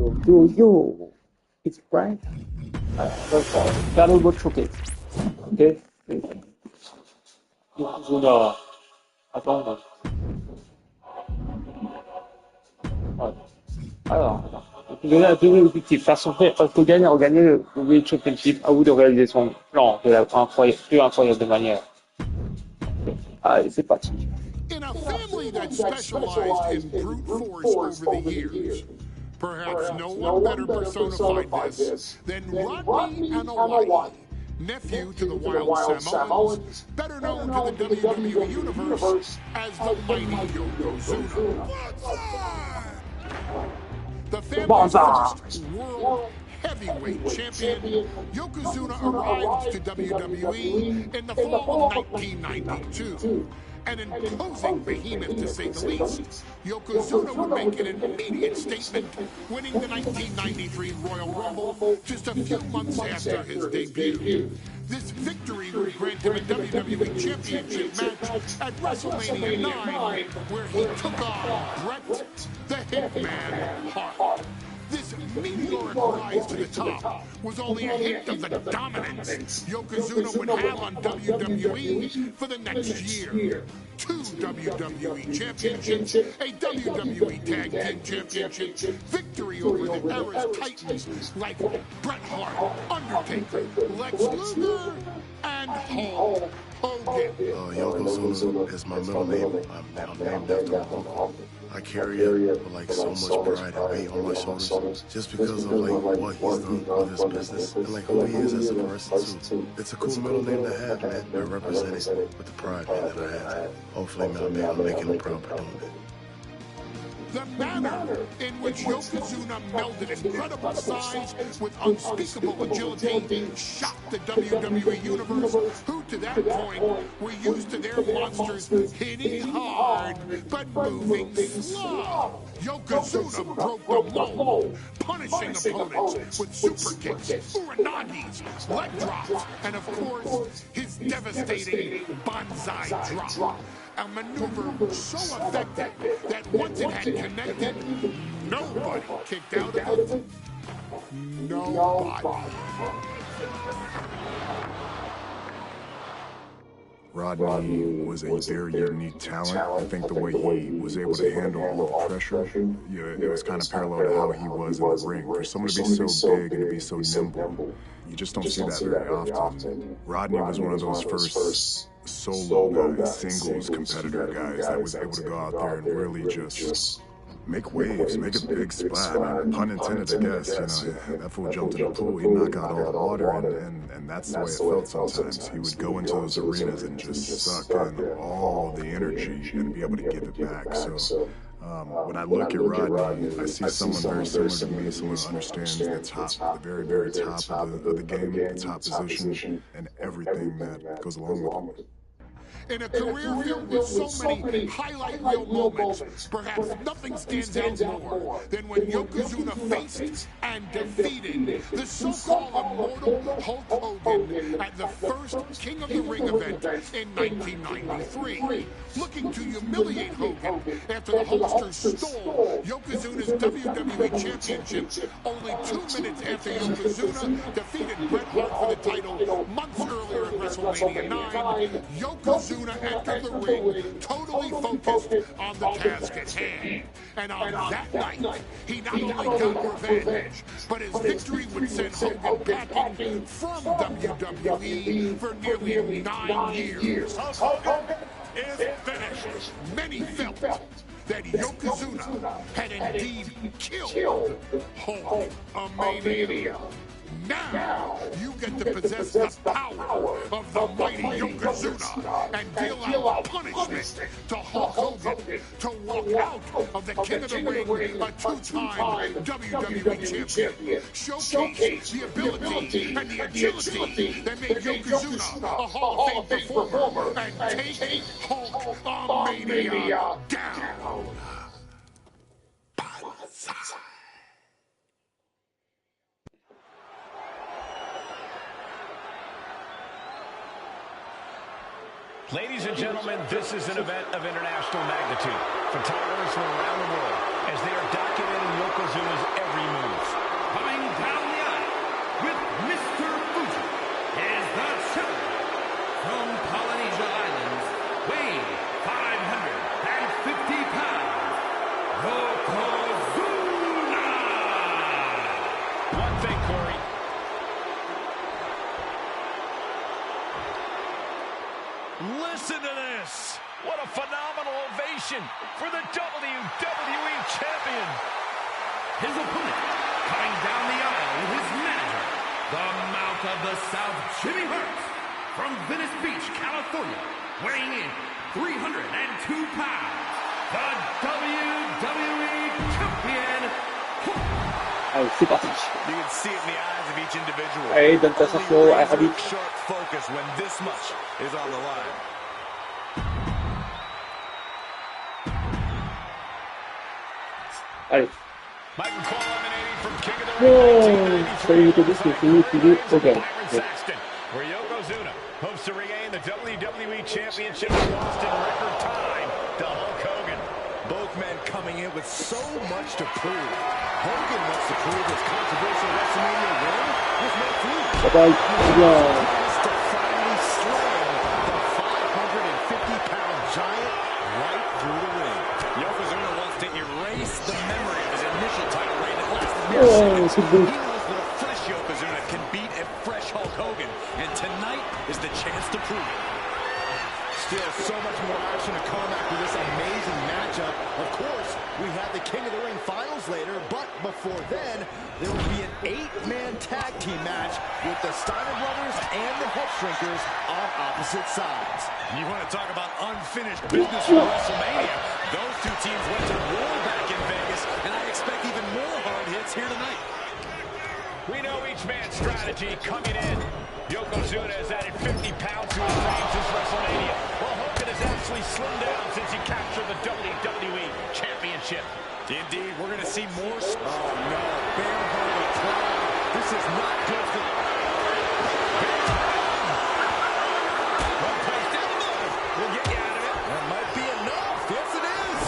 Yo, it's Frank. Faire le mode choqué. Ok? Yokozuna. Attends. Ouais. Donc, donner un deuxième objectif. Faire son frère, faut gagner, regagner le World Championship. À vous de réaliser son plan de la plus incroyable manière. Allez, c'est parti. In a family that specialized in brute force over the years, perhaps no one better personified this than Rodney and Hawaii, nephew to the Wild Samoans, better known to the WWE Universe as the mighty Yokozuna. The family's first world heavyweight champion, Yokozuna arrived to WWE in the fall of 1992. An imposing behemoth, to say the least, Yokozuna would make an immediate statement, winning the 1993 Royal Rumble just a few months after his debut. This victory would grant him a WWE Championship match at WrestleMania 9, where he took on Bret the Hitman Hart. This meteoric rise to the top was only a hint of the dominance Yokozuna would have on WWE for the next year. 2 WWE championships, a WWE Tag Team Championship, victory over the era's titans like Bret Hart, Undertaker, Lex Luger, and Hulk Hogan. Yokozuna is my middle name. I'm named after my uncle. I carry it with like so much pride and weight on my shoulders just because of like what he's done with his business and like who he is as a person too. It's a cool middle name to have, man. I represent it with the pride, man, that I have. Hopefully, man, I'll be able to make him proud by doing it. The manner in which Yokozuna melded incredible size with unspeakable agility shocked the WWE Universe, who to that point were used to their monsters hitting hard but moving slow. Yokozuna broke the mold, punishing opponents with super kicks, uranagis, leg drops, and of course, his devastating banzai drop. A maneuver so effective that once it had connected, nobody kicked out of it. Nobody. Rodney was a very unique talent. I think the way he was able to handle all the pressure, it was kind of parallel to how he was in the ring. For someone to be so big and to be so nimble, you just don't see that very often. Rodney was one of those first solo guys, singles competitor guys that was able to go out there and really just make waves, make a big splash. I mean, pun intended, I guess. You know, that fool jumped in the pool, he'd knock out all the water, and that's the way it felt sometimes. He would go into those arenas and just suck in all the energy and be able to give it back. So when I look at Rodney, I see someone very similar to me, someone who understands the top, the very, very top of the game, the top position, and everything that goes along with it. In a career filled with so many highlight reel moments, perhaps nothing stands out more than when Yokozuna faced and defeated the so-called immortal Hulk Hogan at the first King of the Ring event in 1993. Looking to humiliate Hogan after the Hulkster stole Yokozuna's WWE Championship only 2 minutes after Yokozuna defeated Bret Hart for the title months earlier at WrestleMania 9, Yokozuna entered the ring totally focused on the task at hand. And on that night, he not only got revenge, but his victory would send Hogan packing from WWE for nearly 9 years. Hogan is finished. Many felt that Yokozuna had indeed killed Hulkamania. Now, you get to possess the power of the mighty Yokozuna and deal out punishment to Hulk Hogan to walk out of the King of the Ring, a two-time WWE champion. Showcase the ability and the agility that made Yokozuna a Hall of Fame performer and take Hulkamania down. Ladies and gentlemen, this is an event of international magnitude. Photographers from around the world as they are documenting Yokozuna's every move. Coming down the aisle with Mr. Fuji is the challenger from Polynesia Islands, weighing 550 pounds, Yokozuna! One thing, Corey. Listen to this. What a phenomenal ovation for the WWE Champion. His opponent, coming down the aisle with his manager, the Mouth of the South, Jimmy Hart, from Venice Beach, California, weighing in 302 pounds, the WWE Champion. Allez, c'est parti. You can see it in the eyes of each individual. Allez, donne ta ceinture à Habib. Sharp focus when this much is on the line. Allez. Michael Cole emanating from King of the Wow, salut les copains, c'est fini, Hogan. Where Yokozuna hopes to regain the WWE Championship and lost in record time to Hulk Hogan. Both men coming in with so much to prove. Hogan wants to prove his controversial WrestleMania win was no fluke. Bye bye. To finally slam the 550-pound giant right through the ring. Yokozuna wants to erase the memory of his initial title reign that lasted Oh, c'est beau. He knows that a fresh Yokozuna can beat a fresh Hulk Hogan, and tonight is the chance to prove it. Still so much more action to come after this amazing matchup. Of course, we have the King of the Ring finals later, but before then, there will be an 8-man tag team match with the Steiner brothers and the Head Shrinkers on opposite sides. You want to talk about unfinished business for WrestleMania? Those two teams went to war back in Vegas, and I expect even more hard hits here tonight. We know each man's strategy coming in. Yokozuna has added 50 pounds to his frame since WrestleMania, while Hogan has actually slimmed down since he captured the WWE Championship. Indeed, we're going to see more. Oh, no. Bare-hearted crowd. This is not good for... One place down the middle. We'll get you out of it. That might be enough. Yes, it is.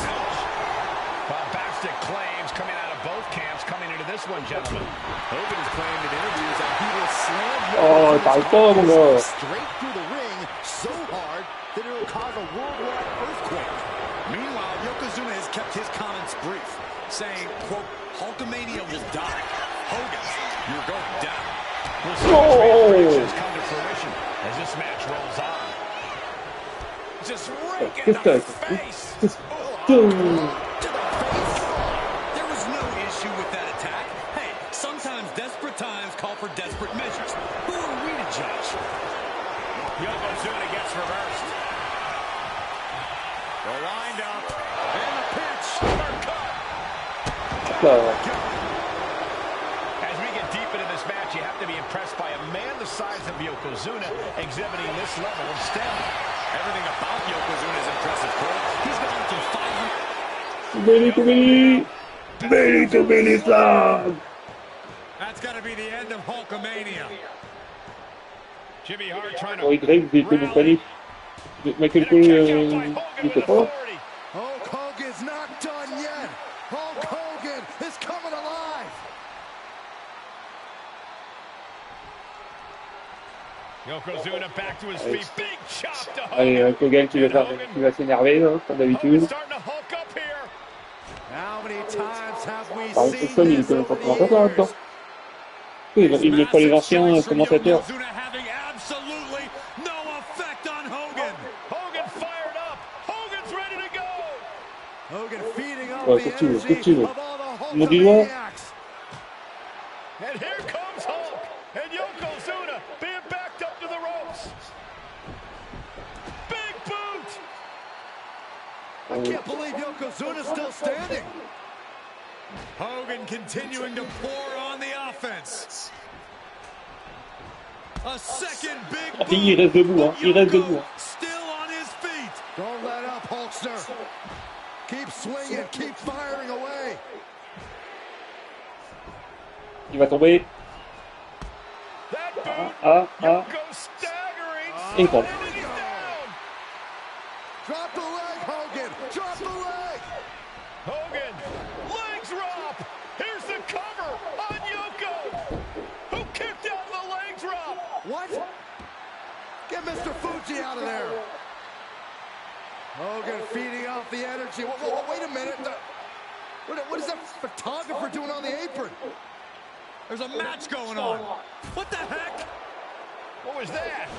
Bombastic claims coming out of both camps coming into this one, gentlemen. Hogan has claimed in interviews that he will slam Oh, t'arrives pas, mon gars. straight through the ring so hard that it will cause a worldwide earthquake. Meanwhile, Yokozuna has kept his comments brief, saying, quote, Hulkamania will die. Hogan, you're going down. We'll see if predictions come to fruition as this match rolls on. Just raking the face. To the face. There was no issue with that attack. Hey, sometimes desperate times call for desperate measures. Who are we to judge? Yokozuna gets reversed. The wind up and the pitch. As we get deep into this match, you have to be impressed by a man the size of Yokozuna exhibiting this level of stamina. Everything about Yokozuna is impressive, Cole. He's gone from 500. To Billy, Slam. That's got to be the end of Hulkamania. Jimmy Hart trying to... Oh, Y, des compagnies. Michael Cole, il était pas là. Hulk Hogan's not done yet. Hulk Hogan is coming alive. Yokozuna back to his feet. Big chop to Allez, Hogan. Hogan qui va s'énerver, là, comme d'habitude. Starting to hulk up here. How many times have we Par contre, seen Son, il était pas commentateur là-dedans. Oui, il met pas les anciens commentateurs. Yokozuna having absolutely no effect on Hogan. Hogan fired up. Hogan's ready to go. Hogan feeding off Ouais, the continue, energy continue. of all the Mon dit doigt. Hulkamaniacs. And here comes Hulk. And Yokozuna being backed up to the ropes. Big boot. I can't believe Yokozuna's still standing. Hogan continuing to pour on the offense. A second big Ah, il reste debout, hein. Il reste debout. Still on his feet. Don't let up, Hulkster. Keep swinging, keep firing away. Il va tomber. That boot. Ah. Yoko staggering. Et il tombe. And he's down. Get Mr. Fuji out of there. Hogan feeding off the energy. Whoa, wait a minute. What is that photographer doing on the apron? There's a match going on. What the heck? What was that?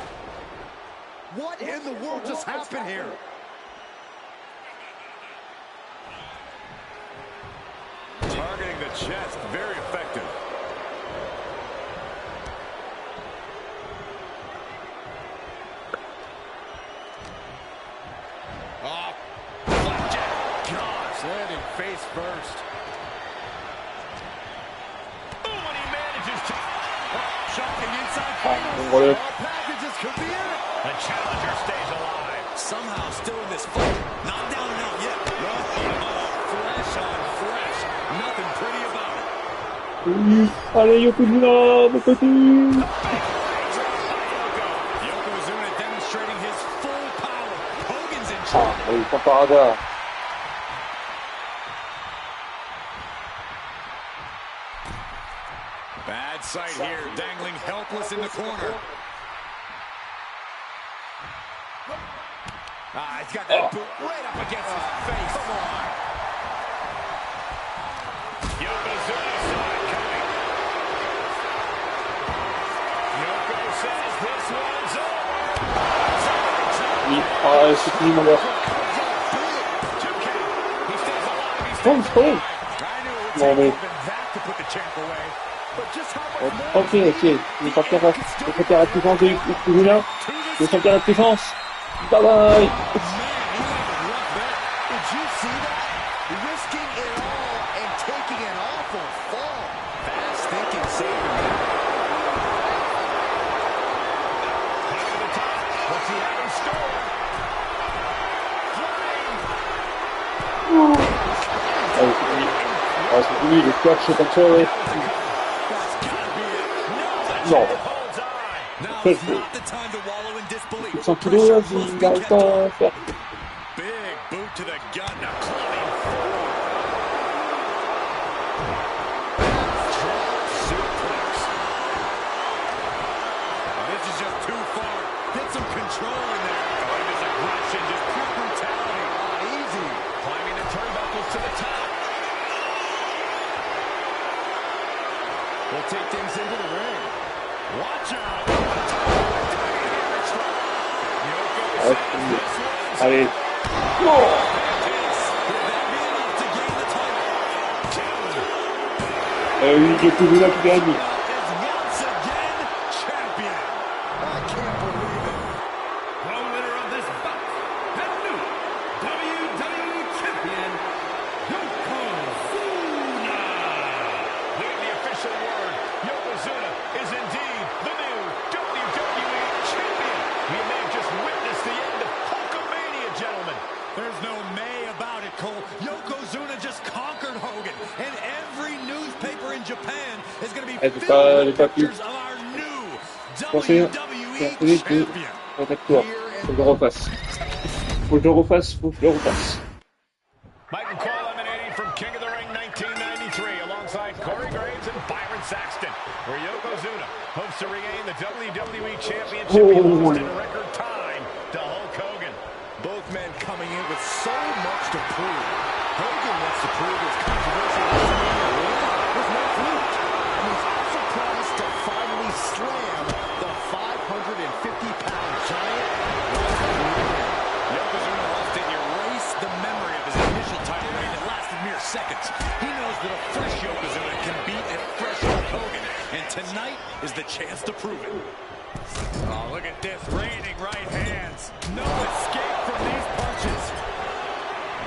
What in the world just happened here? Targeting the chest, very effective. Oh, flapjack. Gosh, landing face first. Oh, and he manages to... shocking inside Voilà. All packages could be it. The challenger stays alive. Somehow still in this fight. Not down and out yet. Flesh on flesh. Nothing pretty about it. Oui. Allez, Yokozuna, mon petit. Yokozuna demonstrating his full power. Hogan's in trouble. Ah, oui, pas par hasard. Bad sight here, dangling helpless in the corner. He's got that boot right up against his face. Come on. Yokozuna saw it coming. Yoko says this one's over. Oui. Ah, c'est fini, mon gars. 2K. He stays alive. He Bon, stays c'est bon. alive. I knew it would Non, take mais... even that to put the champ away. But just how much more... Ok, je vais sortir la puissance de Yokozuna. Je vais sortir la puissance. Bye bye. Did you see that? Risking it all and taking an awful fall. Fast thinking, saving that. Head to the top. What's he have in store? Flying. Ah, c'est fini. Ah, c'est fini, le squash comme ça, ouais. That's gotta be it. Non. Holds on. Now is not the time to wallow in disbelief. 100 kilos, là, il n'arrive pas à faire. Big boot to the gut. Now climbing forward. Drop suplex. Oh, this is just too far. Get some control in there. Oh, this aggression, just pure brutality. Easy. Climbing the turnbuckles to the top. We'll take things into the ring. Watch out. Yoko Ah, c'est says fini. this one's Allez. Will that be enough to gain the title? Oui, Yokozuna qui gagne. Is once again champion. I can't believe it. The winner of this bout, the new WWE Champion, Yokozuna. We have the official word. Yokozuna is indeed the new WWE Champion. We may have just witnessed the end of Hulkamania, gentlemen. There's no may about it, Cole. Yokozuna just conquered Hogan, and every newspaper in Japan is going to be filled with pictures of our new WWE Champion. Faut que je le refasse. Faut que je le refasse. Mike and Cole emanating from King of the Ring 1993 alongside Corey Graves and Byron Saxton, where Yokozuna hopes to regain the WWE Championship he lost in record time to Hulk Hogan. Both men coming in with so much to prove. Hogan wants to prove his controversial WrestleMania win was no fluke. And he's also promised to finally slam the 550-pound giant. Yokozuna wants to erase the memory of his initial title reign that lasted mere seconds. He knows that a fresh Yokozuna can beat a fresh Hulk Hogan, and tonight is the chance to prove it. Oh, look at this, raining right hands. No escape from these punches.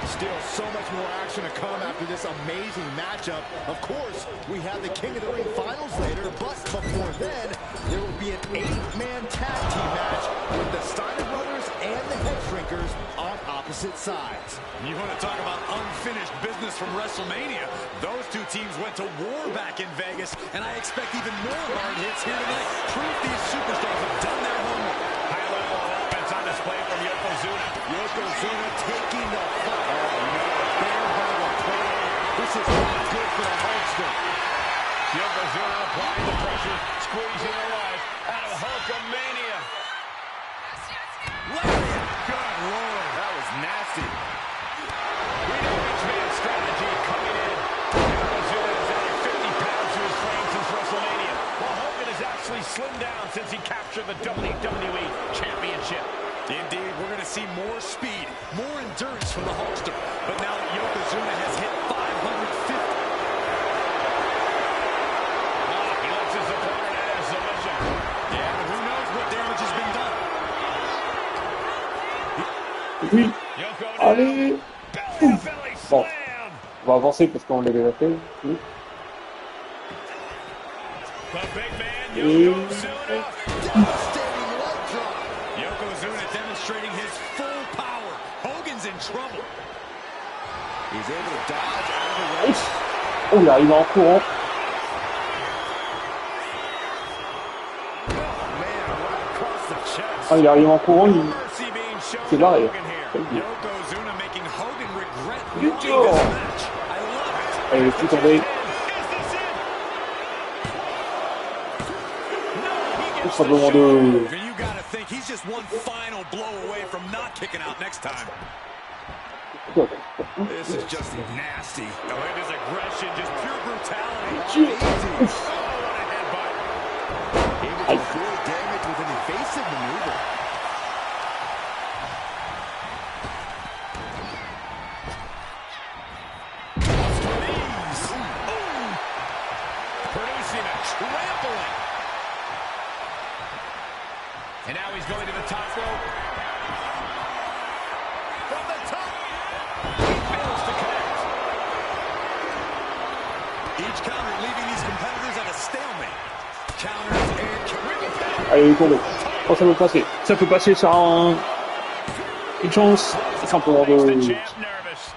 Still so much more action to come after this amazing matchup. Of course, we have the King of the Ring finals later, but before then, there will be an 8-man tag team match with the Steiner Brothers and the Head Shrinkers on opposite sides. You want to talk about unfinished business from WrestleMania? Those two teams went to war back in Vegas, and I expect even more hard hits here tonight. Proof these superstars have done their homework. High level of offense on display from Yokozuna. Yokozuna taking the fight. Oh, no. Bear hug of play. This is not good for the Hulkster. Yokozuna applying the pressure, squeezing the life out of Hulkamania. Good Lord, that was nasty. We know each man's strategy coming in. Yokozuna has added 50 pounds to his frame since WrestleMania, while Hogan has actually slimmed down since he captured the WWE Championship. Indeed, we're going to see more speed, more endurance from the Hulkster. But now that Yokozuna has hit 550, he lets his opponent at his submission. Yeah, but who knows what damage has been done. Oui. Allez. Bon, on va avancer parce qu'on l'a déjà fait. Oui. Yokozuna demonstrating his full power. Hogan's in trouble. He's able to dodge out of the way. Oh là, il va en courant. Ah, il arrive en courant, c'est barré. Yokozuna making Hogan regret losing this match. I love it. Allez, le petit tombé. Tout simplement de... You gotta think he's just one final blow away from not kicking out next time. This is just nasty. Oh, it is aggression, just pure brutality. Easy. Oh, what a headbutt. Able to avoid damage with an evasive maneuver. Producing a trampling. And now he's going to the top rope. From the top. He fails to connect. Each counter leaving these competitors at a stalemate. Counters and... Allez, il est tombé. Oh, ça peut passer. Ça peut passer sur une chance. C'est simplement de...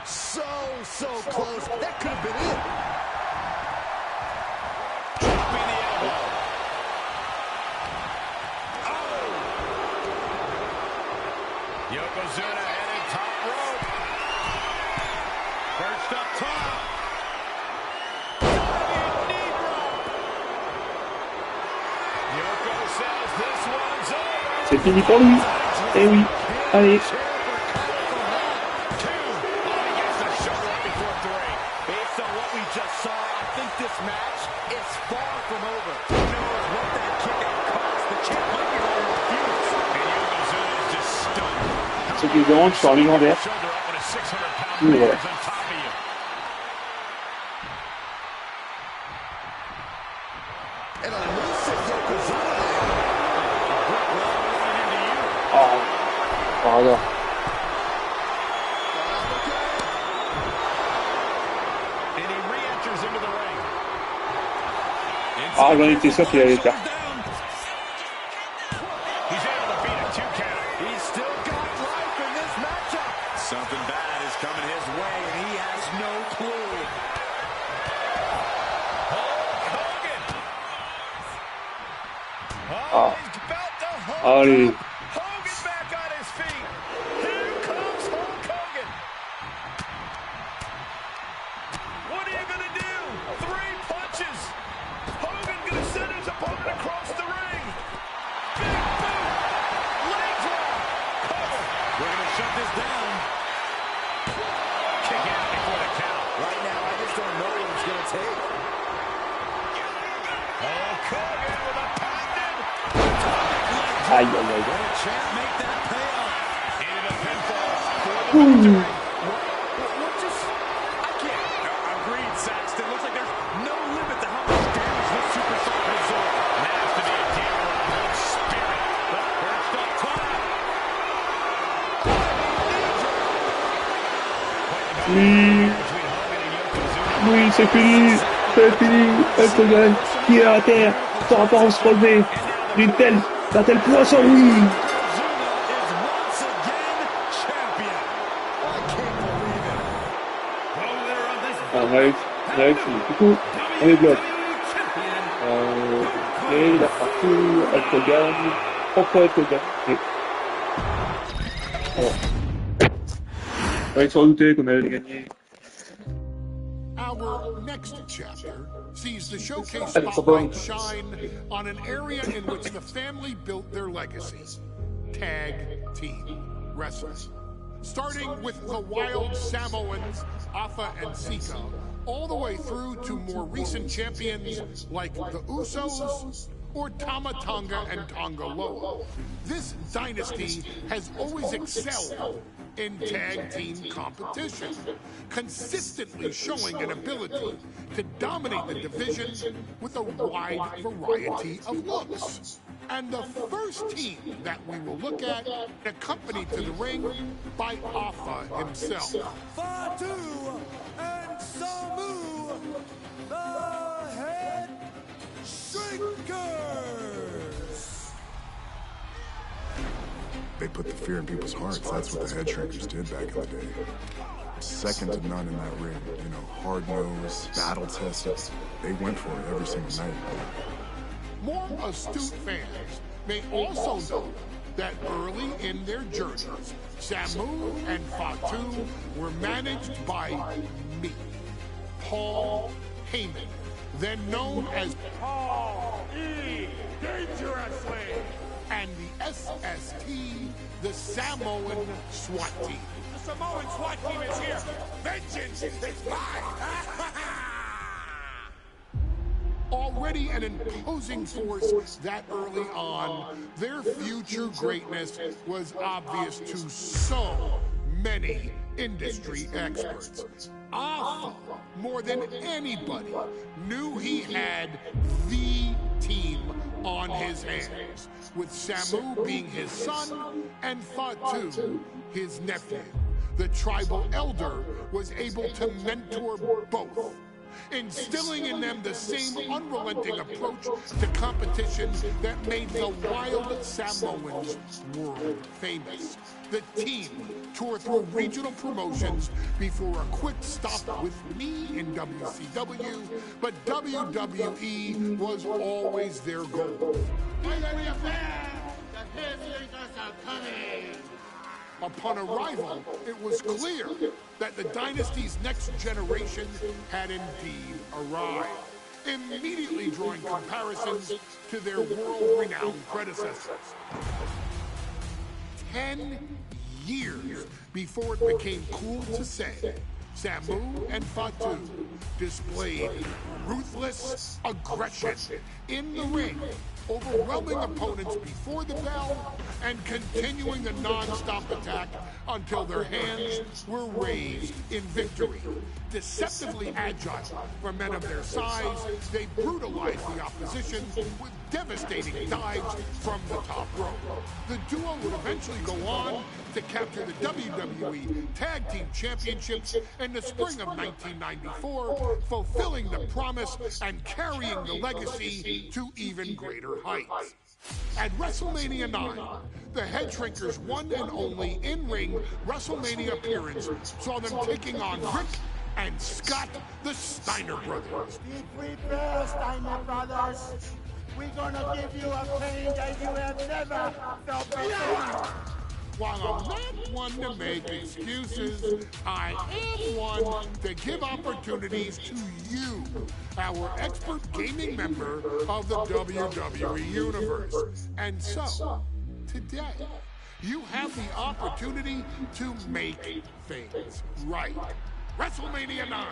So close. That could have been it. Dropping the elbow. Oh! Yokozuna heading top rope. Perched up top. Diving knee drop. Yoko says this one's over. C'est fini pour lui. Eh oui. Allez. Just saw, I think this match is far from over. Who knows what that kick out cost? The champ might be able to refuse. And Yokozuna is just stunned. Ce qui est vraiment sur légendaire. Oui, voilà. And elusive Yokozuna. Oh, par hasard. Ah, j'en étais sûr qu'il allait le faire. Something bad is coming his way, and he has no clue. Ah. Allez. Hogan back on his feet. Here comes Hulk Hogan. What are you gonna do? 3 punches. Hogan gonna send his opponent across the ring. Big boot. Leg drop. Cover. We're gonna shut this down. Kick out before the count. Right now, I just don't know what it's gonna take. Hulk Hogan with a pounded. Aïe, aïe, aïe. Will the champ make that payoff? Into the pinfall for the victory. What just... I can't. Agreed, Saxton. Looks like there's no limit to how much damage this superstar can absorb. That has to be a deal of good spirit. Perched up top. Oui. Oui, c'est fini. C'est fini. Hulk Hogan qui est à terre. Sera pas en se relever. D'un tel poisson, oui. Ah, Mike, du coup, on les bloque. Ok, il a partout, Hulk Hogan, pourquoi Hulk Hogan? Oui. Alors. Ouais, ils se redoutaient qu'on allait gagner. Our next chapter sees the showcase Allez, spotlight shine on an area in which the family built their legacy. Tag team wrestlers. Starting with the wild Samoans, Afa and Sika, all the way through to more recent champions like the Usos or Tama Tonga and Tonga Loa. This dynasty has always excelled in tag team competition, consistently showing an ability to dominate the division with a wide variety of looks. And the first team that we will look at, accompanied to the ring by Afa himself. Fatu and Samu, the head shrinkers. They put the fear in people's hearts. That's what the head shrinkers did back in the day. Second to none in that ring. You know, hard-nosed, battle-tested. They went for it every single night. More astute fans may also know that early in their journeys, Samu and Fatu were managed by me, Paul Heyman, then known as Paul E. Dangerously, and the SST, the Samoan SWAT team. The Samoan SWAT team is here. Vengeance is mine. Already an imposing force that early on, their future greatness was obvious to so many industry experts. Afa, more than anybody, knew he had the team on his hands, with Samu being his son and Fatu his nephew. The tribal elder was able to mentor both, instilling in them the same unrelenting approach to competition that made the wild Samoans world famous. The team toured through regional promotions before a quick stop with me in WCW, but WWE was always their goal. Upon arrival, it was clear that the dynasty's next generation had indeed arrived, immediately drawing comparisons to their world-renowned predecessors. 10 years before it became cool to say, Samu and Fatu displayed ruthless aggression in the ring, overwhelming opponents before the bell and continuing a non-stop attack until their hands were raised in victory. Deceptively agile for men of their size, they brutalized the opposition with devastating dives from the top rope. The duo would eventually go on to capture the WWE Tag Team Championships in the spring of 1994, fulfilling the promise and carrying the legacy to even greater heights. At WrestleMania 9, the Head Shrinkers' one and only in-ring WrestleMania appearance saw them taking on Rick and Scott, the Steiner brothers. Be prepared, Steiner brothers. We're gonna give you a pain that you have never felt before. While I'm not one to make excuses, I am one to give opportunities to you, our expert gaming member of the WWE Universe. And so, today, you have the opportunity to make things right. WrestleMania 9,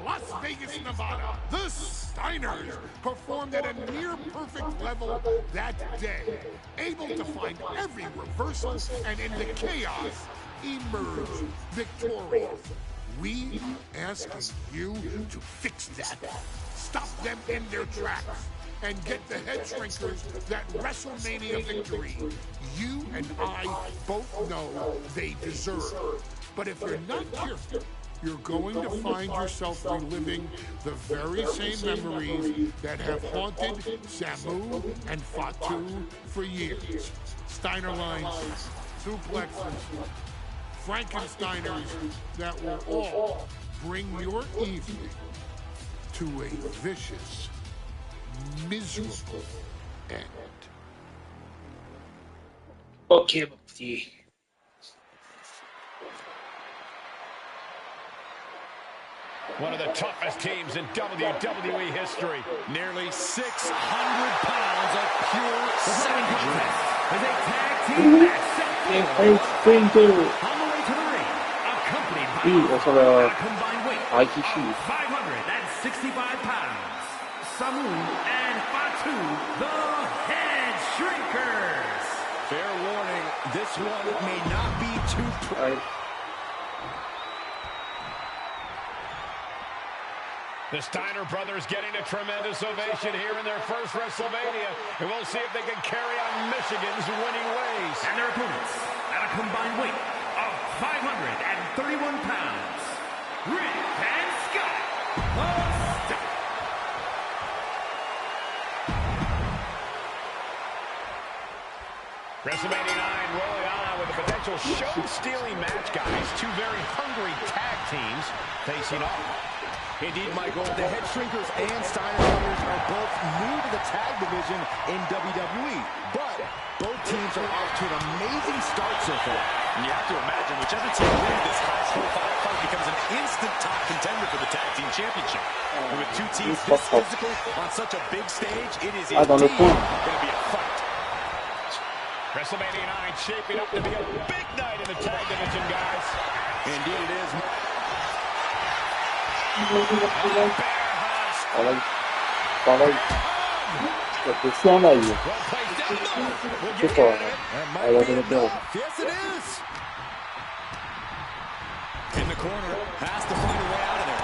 Las Vegas, Nevada. The Steiners performed at a near-perfect level that day, able to find every reversal and in the chaos emerge victorious. We ask you to fix that, stop them in their tracks, and get the Head Shrinkers that WrestleMania victory you and I both know they deserve. But if you're not careful, you're going to find yourself reliving the very same memories that have haunted Samu and Fatu for years. Steiner lines, suplexes, Frankensteiners that will all bring your evening to a vicious, miserable end. Ok, mon petit. One of the toughest teams in WWE history. Nearly 600 pounds of pure savagery. is a tag team match set for on the way to the ring, accompanied by a combined weight of 565 pounds. Samu and Fatu, the Head Shrinkers. Fair warning, this one may not be too... The Steiner brothers getting a tremendous ovation here in their first WrestleMania. And we'll see if they can carry on Michigan's winning ways. And their opponents, at a combined weight of 531 pounds, Rick and Scott. WrestleMania 9 rolling on with a potential show-stealing match, guys. Two very hungry tag teams facing off. Indeed, Michael, the Head Shrinkers and Steiner brothers are both new to the tag division in WWE, but both teams are off to an amazing start so far. And you have to imagine whichever team wins this high-profile fight becomes an instant top contender for the tag team championship. And with two teams this physical on such a big stage, it is indeed going to be a fight. WrestleMania 9 shaping up to be a big night in the tag division, guys. Indeed it is. Yes, it is. In the corner, has to find a way out of there.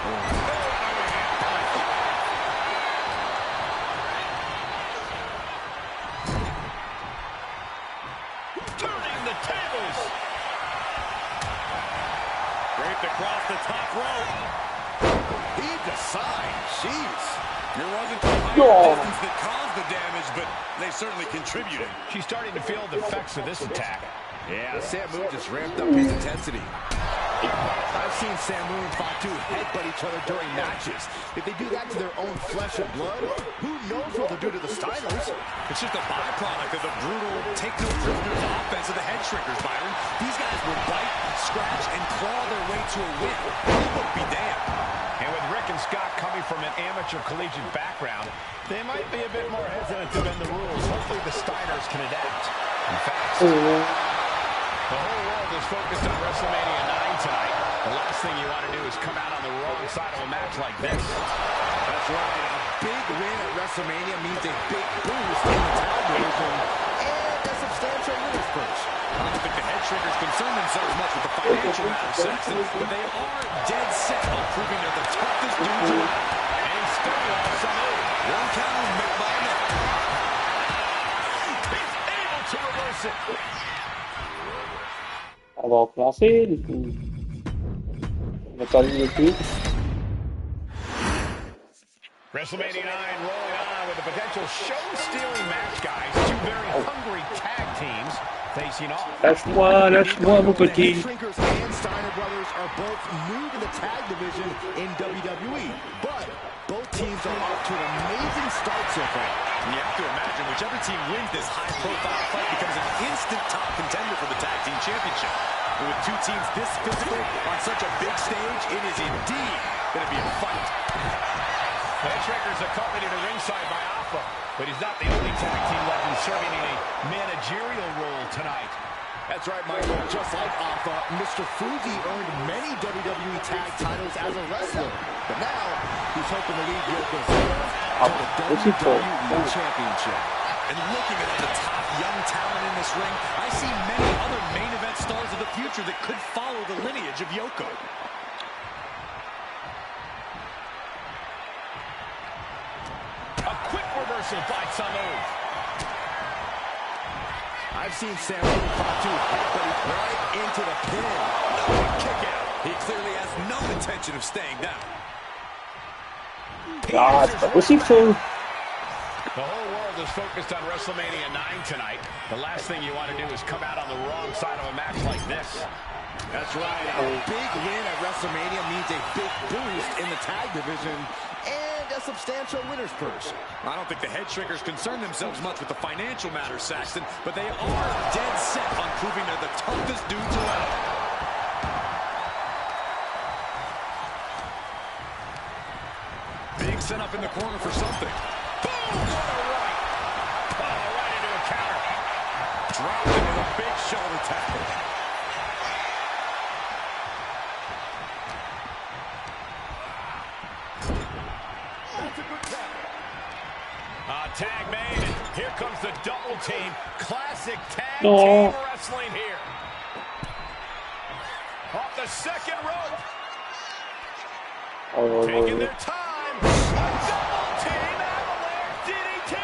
Turning the tables. Draped across the top rope. Heave the sign. Jeez. There wasn't the high distance that caused the damage, but they certainly contributed. She's starting to feel the effects of this attack. Yeah, Samu just ramped up his intensity. I've seen Samu and Fatu headbutt each other during matches. If they do that to their own flesh and blood, who knows what they'll do to the Steiners? It's just a byproduct of the brutal take-no-prisoners offense of the Head Shrinkers, Byron. These guys will bite, scratch, and claw their way to a win. They would be damned. And with Rick and Scott coming from an amateur collegiate background, they might be a bit more hesitant to bend the rules. Hopefully the Steiners can adapt. In fact, the whole world is focused on WrestleMania 9 tonight. The last thing you want to do is come out on the wrong side of a match like this. That's right. A big win at WrestleMania means a big boost in the tag division and a substantial winner's purse. I don't think the Head Shrinkers concern themselves much with the financial matter, Saxton, but they are dead set on proving they're the toughest dudes around. And Stonewall Samu. One count, make by another. He's able to reverse it. On va recommencer, du coup. On a perdu le coup. WrestleMania 9 rolling on with a potential show-stealing match, guys. Two very hungry tag teams facing off. Lâche-moi, mon petit. The Shrinkers and Steiner brothers are both new to the tag division in WWE, but both teams are off to an amazing start so far. And you have to imagine whichever team wins this high-profile fight becomes an instant top contender for the tag team championship. And with two teams this physical on such a big stage, it is indeed going to be a fight. The Head Shrinkers accompanied to ringside by Alpha, but he's not the only tag team legend serving in a managerial role tonight. That's right, Michael. Just like Alpha, Mr. Fuji earned many WWE tag titles as a wrestler, but now he's hoping to lead Yokozuna to the WWE Championship. And looking at the top young talent in this ring, I see many other main event stars of the future that could follow the lineage of Yoko. A quick reversal by Samu. I've seen Samu and Fatu headbutt right into the pin. Kick out. He clearly has no intention of staying down. Ah, c'est pas possible, ça. The whole world is focused on WrestleMania 9 tonight. The last thing you want to do is come out on the wrong side of a match like this. That's right. A big win at WrestleMania means a big boost in the tag division and a substantial winner's purse. I don't think the Head Shrinkers concern themselves much with the financial matters, Saxton, but they are dead set on proving they're the toughest dudes around. Being set up in the corner for something. Boom! What a right! Oh, right into a counter. shoulder tackle. That's a good tap. Tag made. Here comes the double team. Classic tag No. team wrestling here. Off the second rope. Taking their time. A double team avalanche DDT.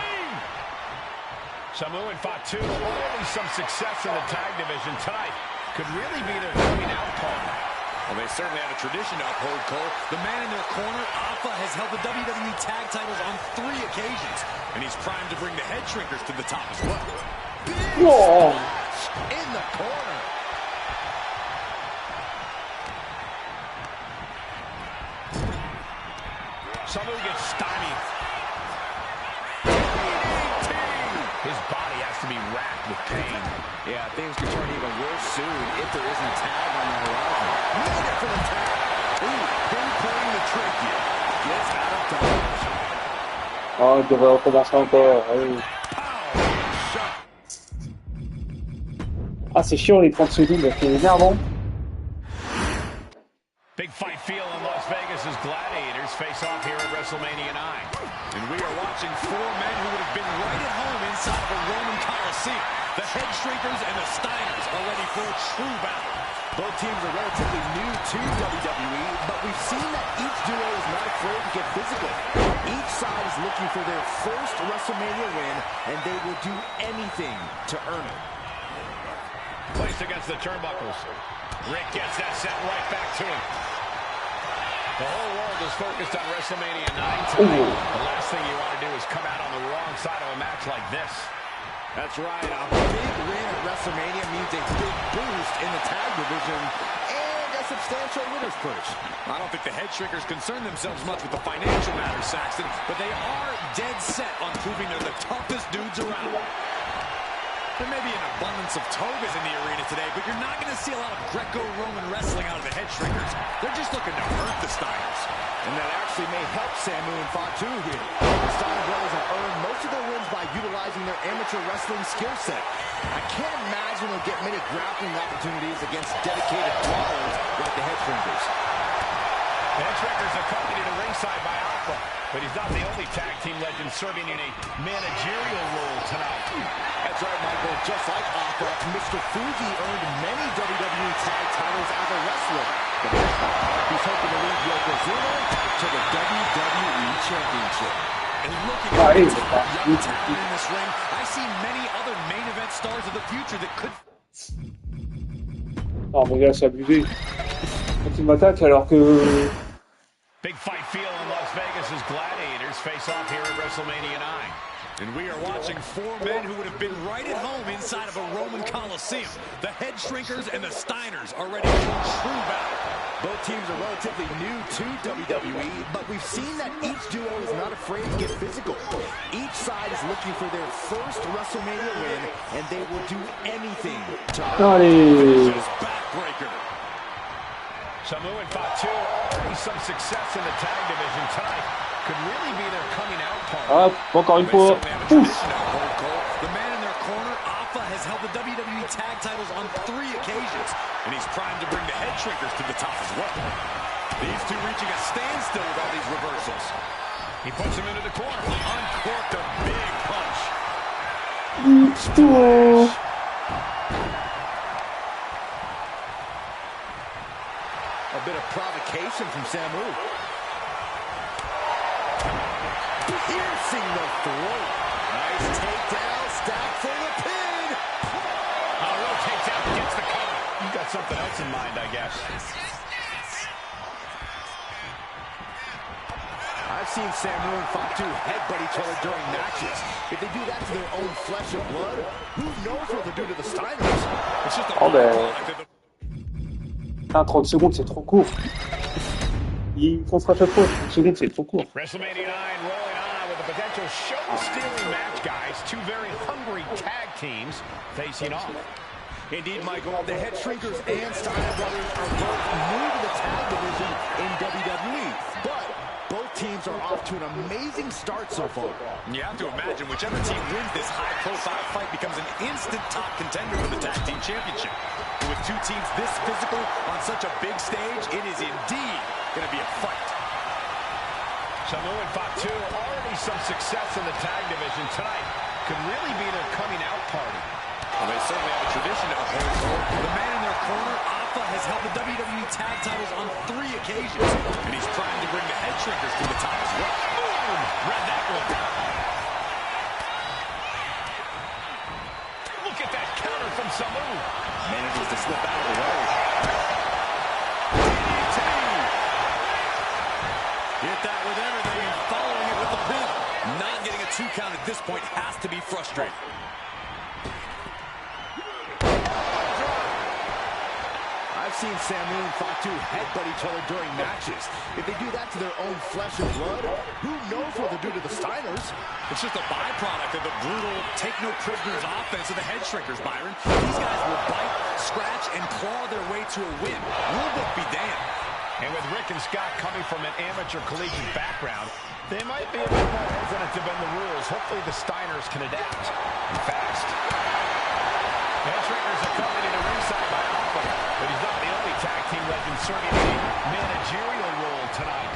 Samu and Fatu already some success in the tag division tonight. Could really be their coming out party. Well, they certainly have a tradition to uphold, Cole. The man in their corner, Alpha, has held the WWE Tag titles on 3 occasions. And he's primed to bring the head shrinkers to the top as well. Big splash in the corner. Samu gets stymied. His body has to be racked with pain. Yeah, things could turn even worse soon if there isn't a tag on the horizon. Made it for the tag. Ooh, been playing the trick here. Gets out of dodge. Oh, il devrait recommencer encore. Allez. Ah, c'est chiant les 30 secondes, c'est énervant. Big fight feel in Las Vegas as gladiators face off here at WrestleMania 9. And we are watching 4 men who would have been right at home inside of a Roman Coliseum. The head shrinkers and the Steiners are ready for a true battle. Both teams are relatively new to WWE, but we've seen that each duo is not afraid to get physical. Each side is looking for their first WrestleMania win, and they will do anything to earn it. Placed against the turnbuckles. Rick gets that set right back to him. The whole world is focused on WrestleMania 9 tonight. The last thing you want to do is come out on the wrong side of a match like this. That's right. A big win at WrestleMania means a big boost in the tag division and a substantial winner's purse. I don't think the head shrinkers concern themselves much with the financial matters, Saxton, but they are dead set on proving they're the toughest dudes around. There may be an abundance of togas in the arena today, but you're not going to see a lot of Greco-Roman wrestling out of the head shrinkers. They're just looking to hurt the Steiners. And that actually may help Samu and Fatu here. The Steiner brothers have earned most of their wins by utilizing their amateur wrestling skill set. I can't imagine they'll get many grappling opportunities against dedicated brawlers like the head shrinkers. The head shrinkers accompanied to ringside by Alpha, but he's not the only tag team legend serving in a managerial role tonight. That's right, Michael. Just like Alpha, Mr. Fuji earned many WWE tag titles as a wrestler. He's hoping to lead Yokozuna to the WWE Championship. And looking at the young talent in this ring, I see many other main event stars of the future that could... Oh, mais là, c'est abusé. Quand il m'attaque alors que... Big fight feel in Las Vegas as gladiators face off here at WrestleMania 9. And we are watching 4 men who would have been right at home inside of a Roman Coliseum. The head shrinkers and the Steiners are ready for a true battle. Both teams are relatively new to WWE, but we've seen that each duo is not afraid to get physical. Each side is looking for their first WrestleMania win, and they will do anything to Allez. backbreaker. Samu and Fatu already some success in the tag division tonight. Could really be their coming out party. Ah, encore une fois. Ouf. The man in their corner, Alpha, has held the WWE Tag titles on 3 occasions, and he's primed to bring the head shrinkers to the top as well. These two reaching a standstill with all these reversals. He puts him into the corner. Uncorked a big punch. Splash. A bit of provocation from Samu. Piercing the throat. Nice takedown, stack for the pin. Real takedown against the cover. You got something else in mind, I guess. I've seen Samu and Fatu headbutt each other during matches. If they do that to their own flesh and blood, who knows what they'll do to the Steiners? It's just a Oh ben... 30 secondes, c'est trop court. Ils font ça à chaque fois. 30 secondes, c'est trop court. WrestleMania 9 rolling on with a potential show-stealing match, guys. 2 very hungry tag teams facing off. Indeed, Michael, the head shrinkers and Steiner brothers are both new to the tag division in WWE. But Both teams are off to an amazing start so far. You have to imagine whichever team wins this high-profile fight becomes an instant top contender for the tag team championship. And with two teams this physical on such a big stage, it is indeed going to be a fight. Samu and Fatu, already some success in the tag division tonight. Could really be their coming out party. Well, they certainly have a tradition to uphold. The man in their corner, Alpha, has held the WWE tag titles on 3 occasions, and he's trying to bring the head shrinkers to the top as well. Boom! Read that one. Look at that counter from Samu. Manages to slip out of the way. DDT. Hit that with everything and following it with the pin. Not getting a 2 count at this point has to be frustrating. I've seen Samu and Fatu headbutt each other during matches. If they do that to their own flesh and blood, who knows what they'll do to the Steiners? It's just a byproduct of the brutal take-no-prisoners offense of the head shrinkers, Byron. These guys will bite, scratch, and claw their way to a win. Rulebook be damned. And with Rick and Scott coming from an amateur collegiate background, they might be a bit more hesitant to bend the rules. Hopefully the Steiners can adapt. And fast. Head shrinkers accompanied to ringside by Alpha, but he's not the only tag team legend serving a managerial role tonight.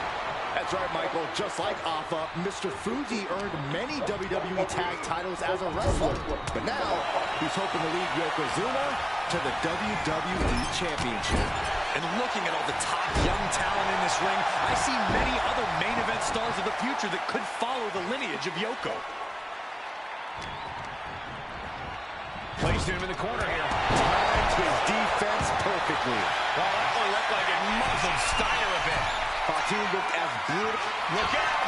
That's right, Michael. Just like Alpha, Mr. Fuji earned many WWE tag titles as a wrestler. But now, he's hoping to lead Yokozuna to the WWE Championship. And looking at all the top young talent in this ring, I see many other main event stars of the future that could follow the lineage of Yoko. Placing him in the corner here. Timed his defense perfectly. Well, that one looked like it muzzled Steiner a bit. Fatu looked as brutal. Look out!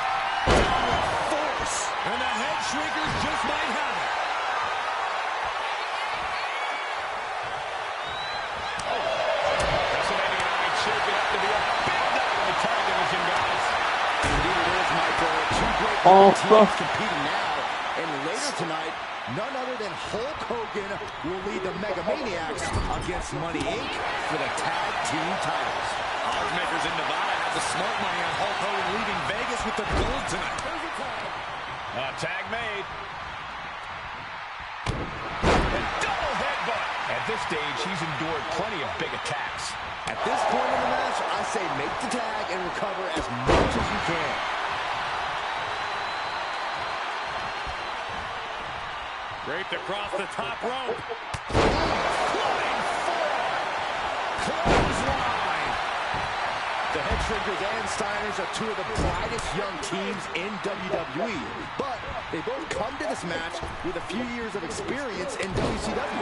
Force! And the head shrinkers just might have it. WrestleMania 9 shaping up to be a big night in the tag division, guys. Indeed it is, Michael. Two great teams competing now. And later tonight, none other than Hulk Hogan will lead the Mega Maniacs against Money Inc. for the tag team titles. Oddsmakers in Nevada have the smart money on Hulk Hogan leaving Vegas with the gold tonight. Tag made. And double headbutt. At this stage, he's endured plenty of big attacks. At this point in the match, I say make the tag and recover as much as you can. Draped across the top rope. Flying forearm. Clothesline. The Head Shrinkers and Steiners are two of the brightest young teams in WWE. But they both come to this match with a few years of experience in WCW.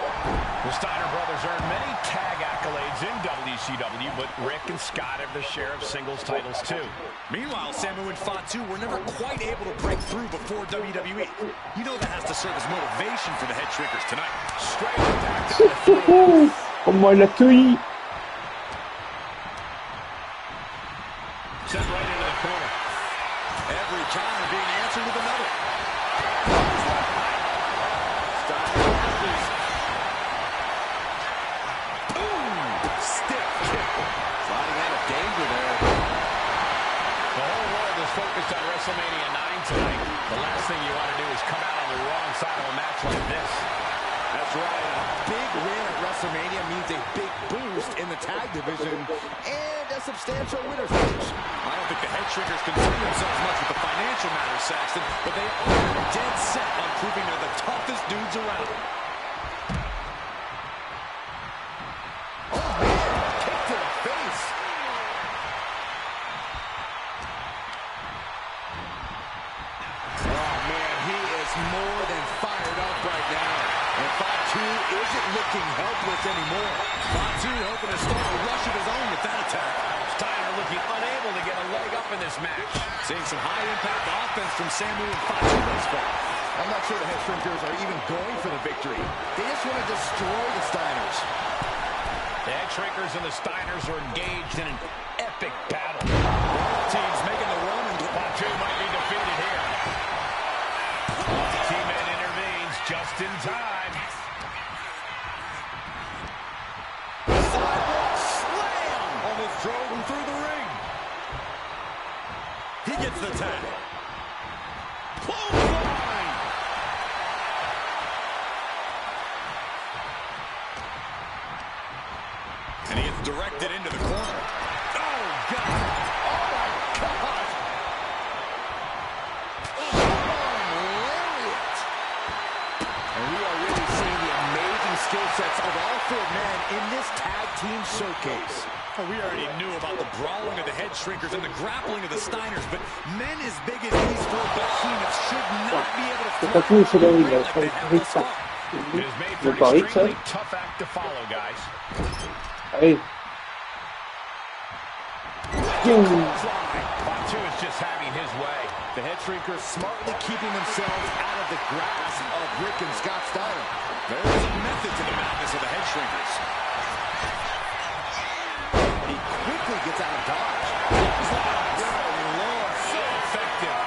The Steiner brothers earned many tag accolades in WCW, but Rick and Scott have their share of singles titles too. Meanwhile, Samu and Fatu were never quite able to break through before WWE. You know that has to serve as motivation for the Head Shrinkers tonight. Straight attack to the throat. Comment il accueille. Set right into the corner. Every counter being answered with another. Boom! Stiff kick. Sliding out of danger there. The whole world is focused on WrestleMania 9 tonight. The last thing you want to do is come out on the wrong side of a match like this. That's right. A big win at WrestleMania means a big boost in the tag division and a substantial winner's match. I don't think the Head Shrinkers concern themselves much with the financial matters, Saxton, but they are dead set on proving they're the toughest dudes around. Oh, man. Kick to the face. Oh, man. He is more than fired up right now. And Fatu isn't looking helpless anymore. Fatu hoping to start a rush of his own with that attack. Steiner looking unable to get a leg up in this match. Seeing some high-impact offense from Samu and Fatu thus far. I'm not sure the Head Shrinkers are even going for the victory. They just want to destroy the Steiners. The Head Shrinkers and the Steiners are engaged in an epic battle. Both teams making the run, and Fatu might be defeated here. Teammate intervenes just in time. Sidewalk slam! Almost drove him through the ring. He gets the tag. Clothesline. And he gets directed into the corner. Oh, God. Oh, my God. Lariat. And we are really seeing the amazing skill sets of all four men in this tag team showcase. Well, we already knew about the brawling of the head shrinkers and the grappling of the Steiners, but men as big as these four behemoths should not be able to C'est pas tout, c'est la ligne, like they have thus far. It is made for an extremely tough act to follow, guys. Allez. Fatu is just having his way. The head shrinkers smartly keeping themselves out of the grasp of Rick and Scott Steiner. There is a method to the madness of the head shrinkers. He quickly gets out of dodge. Good Lord, so effective.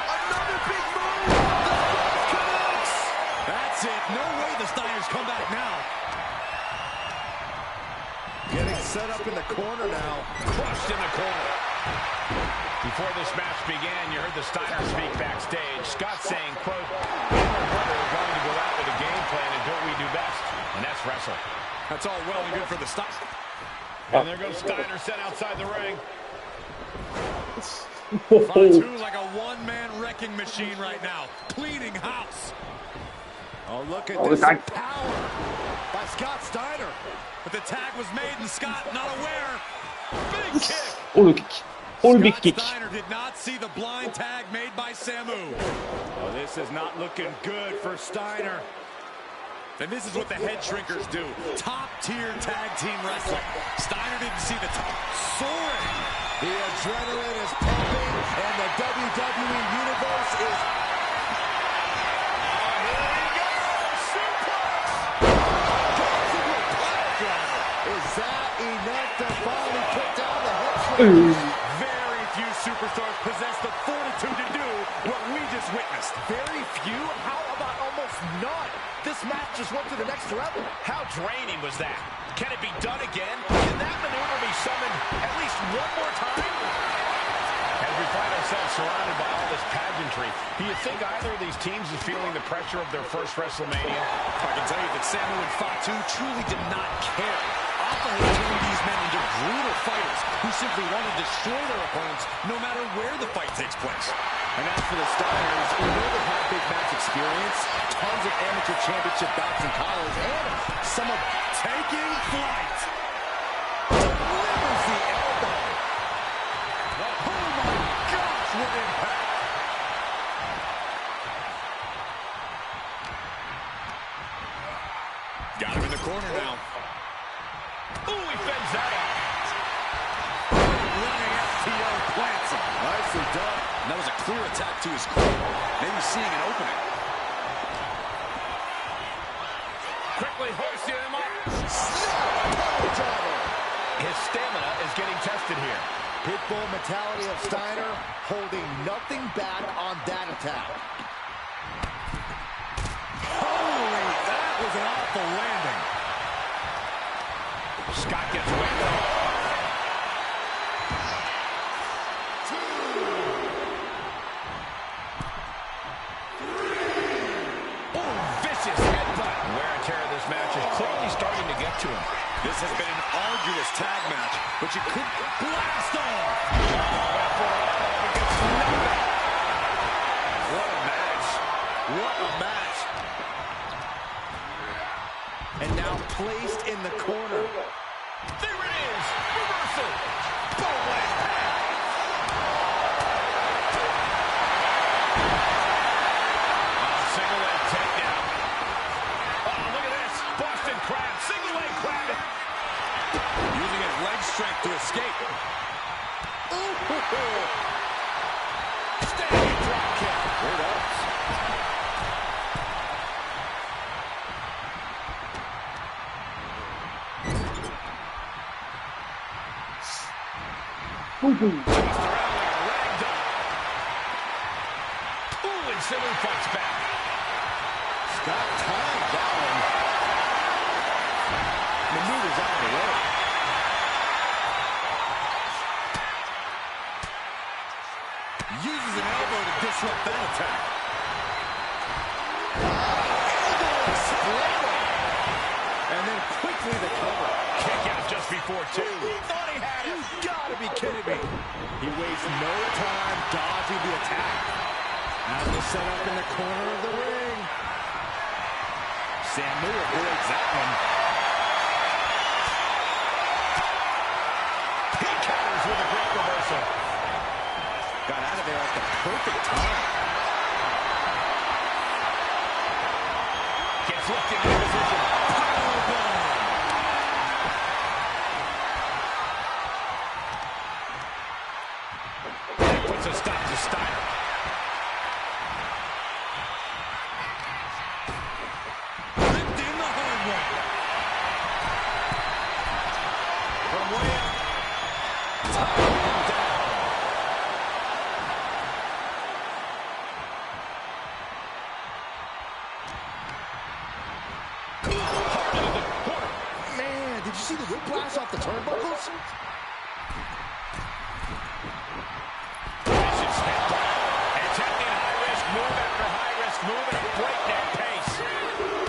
Another big move. Connects. That's it. No way the Steiners come back now. Getting set up in the corner now. Crushed in the corner. Before this match began, you heard the Steiners speak backstage. Scott saying, quote, "Me and my brother are going to go out with a game plan and do what we do best, and that's wrestle." That's all well and good for the Steiners. And there goes Steiner set outside the ring. Fatu like a one-man wrecking machine right now. Cleaning house. Oh, look at Oh, this tag. power by Scott Steiner. But the tag was made and Scott not aware. Big kick. Oh le kick. Oh le big Scott kick. Steiner did not see the blind tag made by Samu. Oh, this is not looking good for Steiner. And this is what the head shrinkers do. Top-tier tag team wrestling. Steiner didn't see the top. Soaring. The adrenaline is pumping, and the WWE Universe is... Here he goes! Suplex! Is that enough to finally put down the head shrinkers? Very few superstars possess the fortitude to do what we just witnessed. Very few? How about almost none? This match just went to the next level. How draining was that? Can it be done again? Can that maneuver be summoned at least one more time? As we find ourselves surrounded by all this pageantry, do you think either of these teams is feeling the pressure of their first WrestleMania? I can tell you that Samu and Fatu truly did not care. Often they turned these men into brutal fighters who simply want to destroy their opponents no matter where the fight takes place. And as for the Steiners, we know they have big match experience, tons of amateur championship bouts in college, and some of Taking flight. delivers the elbow. Oh my gosh, what impact. Got him in the corner now. Ooh, he fends that off. Running FTO plants him. Nicely done. And that was a clear attack to his core. Maybe seeing an opening. Quickly hoisting him up. His stamina is getting tested here. Pitbull mentality of Steiner, holding nothing back on that attack. Holy, that was an awful landing. Scott gets wind of it. Oh, vicious headbutt. Wear and tear of this match is clearly starting to get to him. This has been an arduous tag match, but you could blast off. What a match. What a match. And now placed in the corner. There it is. Reversal. Boom, last pass. Single leg takedown. Oh, look at this. Boston crab. Single leg crab. Using his leg strength to escape. Standing drop kick. Here it is. Tossed around like a rag doll. Ooh, and Samu fights back. Scott timed that one. Maneuvers out of the way. disrupt that attack. And then quickly the cover. Kick out just before two. He thought he had it. You gotta be kidding me. He wastes no time dodging the attack. Now the setup in the corner of the ring. Samu avoids that one. He counters with a great reversal. Got out of there at the perfect time. Gets lifted into position. Powerbomb. That puts a stop to Steiner. Ripped in the hard way. From way up. Tying him down. Hard into the corner. Man, did you see the whiplash off the turnbuckles? Vicious headbutt. Attempting high-risk move after high-risk move at a breakneck pace.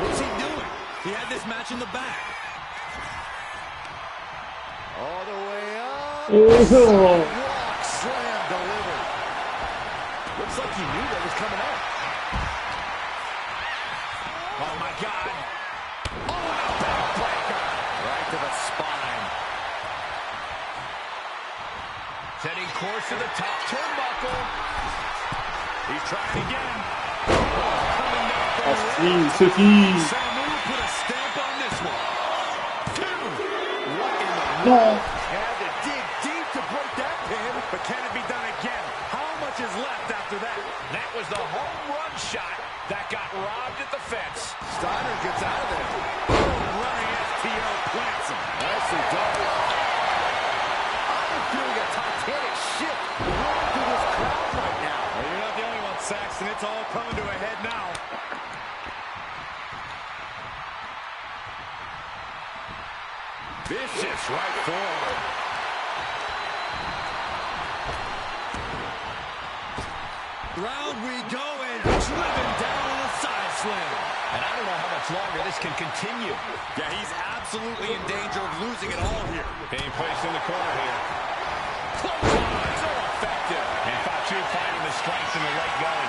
What's he doing? He had this match in the bag. All the way up. Oh. Walk slam delivered. Looks like he knew that was coming up. Oh, my God. Oh, and a backbreaker. Right to the spine. Setting course to the top turnbuckle. He's trying again. Coming down from the Assis, Sophie. Samu put a stamp on this one. Two. What in the No. Had to dig deep to break that pin. But can it be done again? How much is left after that? That was the home run shot that got robbed at the fence. Steiner gets out of there. Running STO plants him. Nicely done. I'm feeling a Titanic ship rolling through this crowd right now. Well, you're not the only one, Saxton. It's all coming to a head now. Vicious right forward. Round we go and driven down on a side slam. And I don't know how much longer this can continue. Yeah, he's absolutely in danger of losing it all here. Being placed in the corner here. Clothesline, so effective. And Fatu finding the strength in the right belly.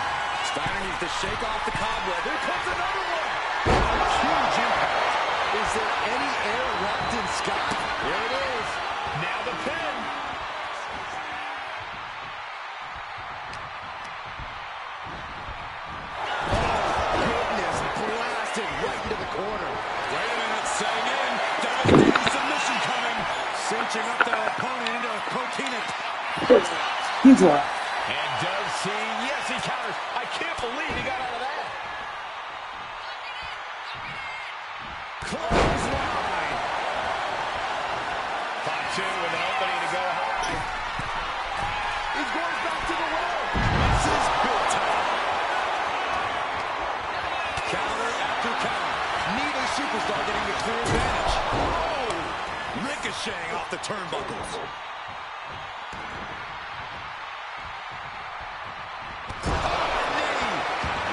Steiner needs to shake off the cobweb. Here comes another one. Huge impact. Is there any air locked in Scott? Here it is. Now the pin. Goodness, blasted right into the corner. Wait a minute, setting in. Devastating submission coming. Cinching up their opponent into a coquina. And does see, yes, he counters. I can't believe he got out of that. Clothesline. Fatu with an opening to go high. He's going back to the well. This is big time. Counter after counter. Neither superstar getting a clear advantage. Oh, Ricocheting off the turnbuckles.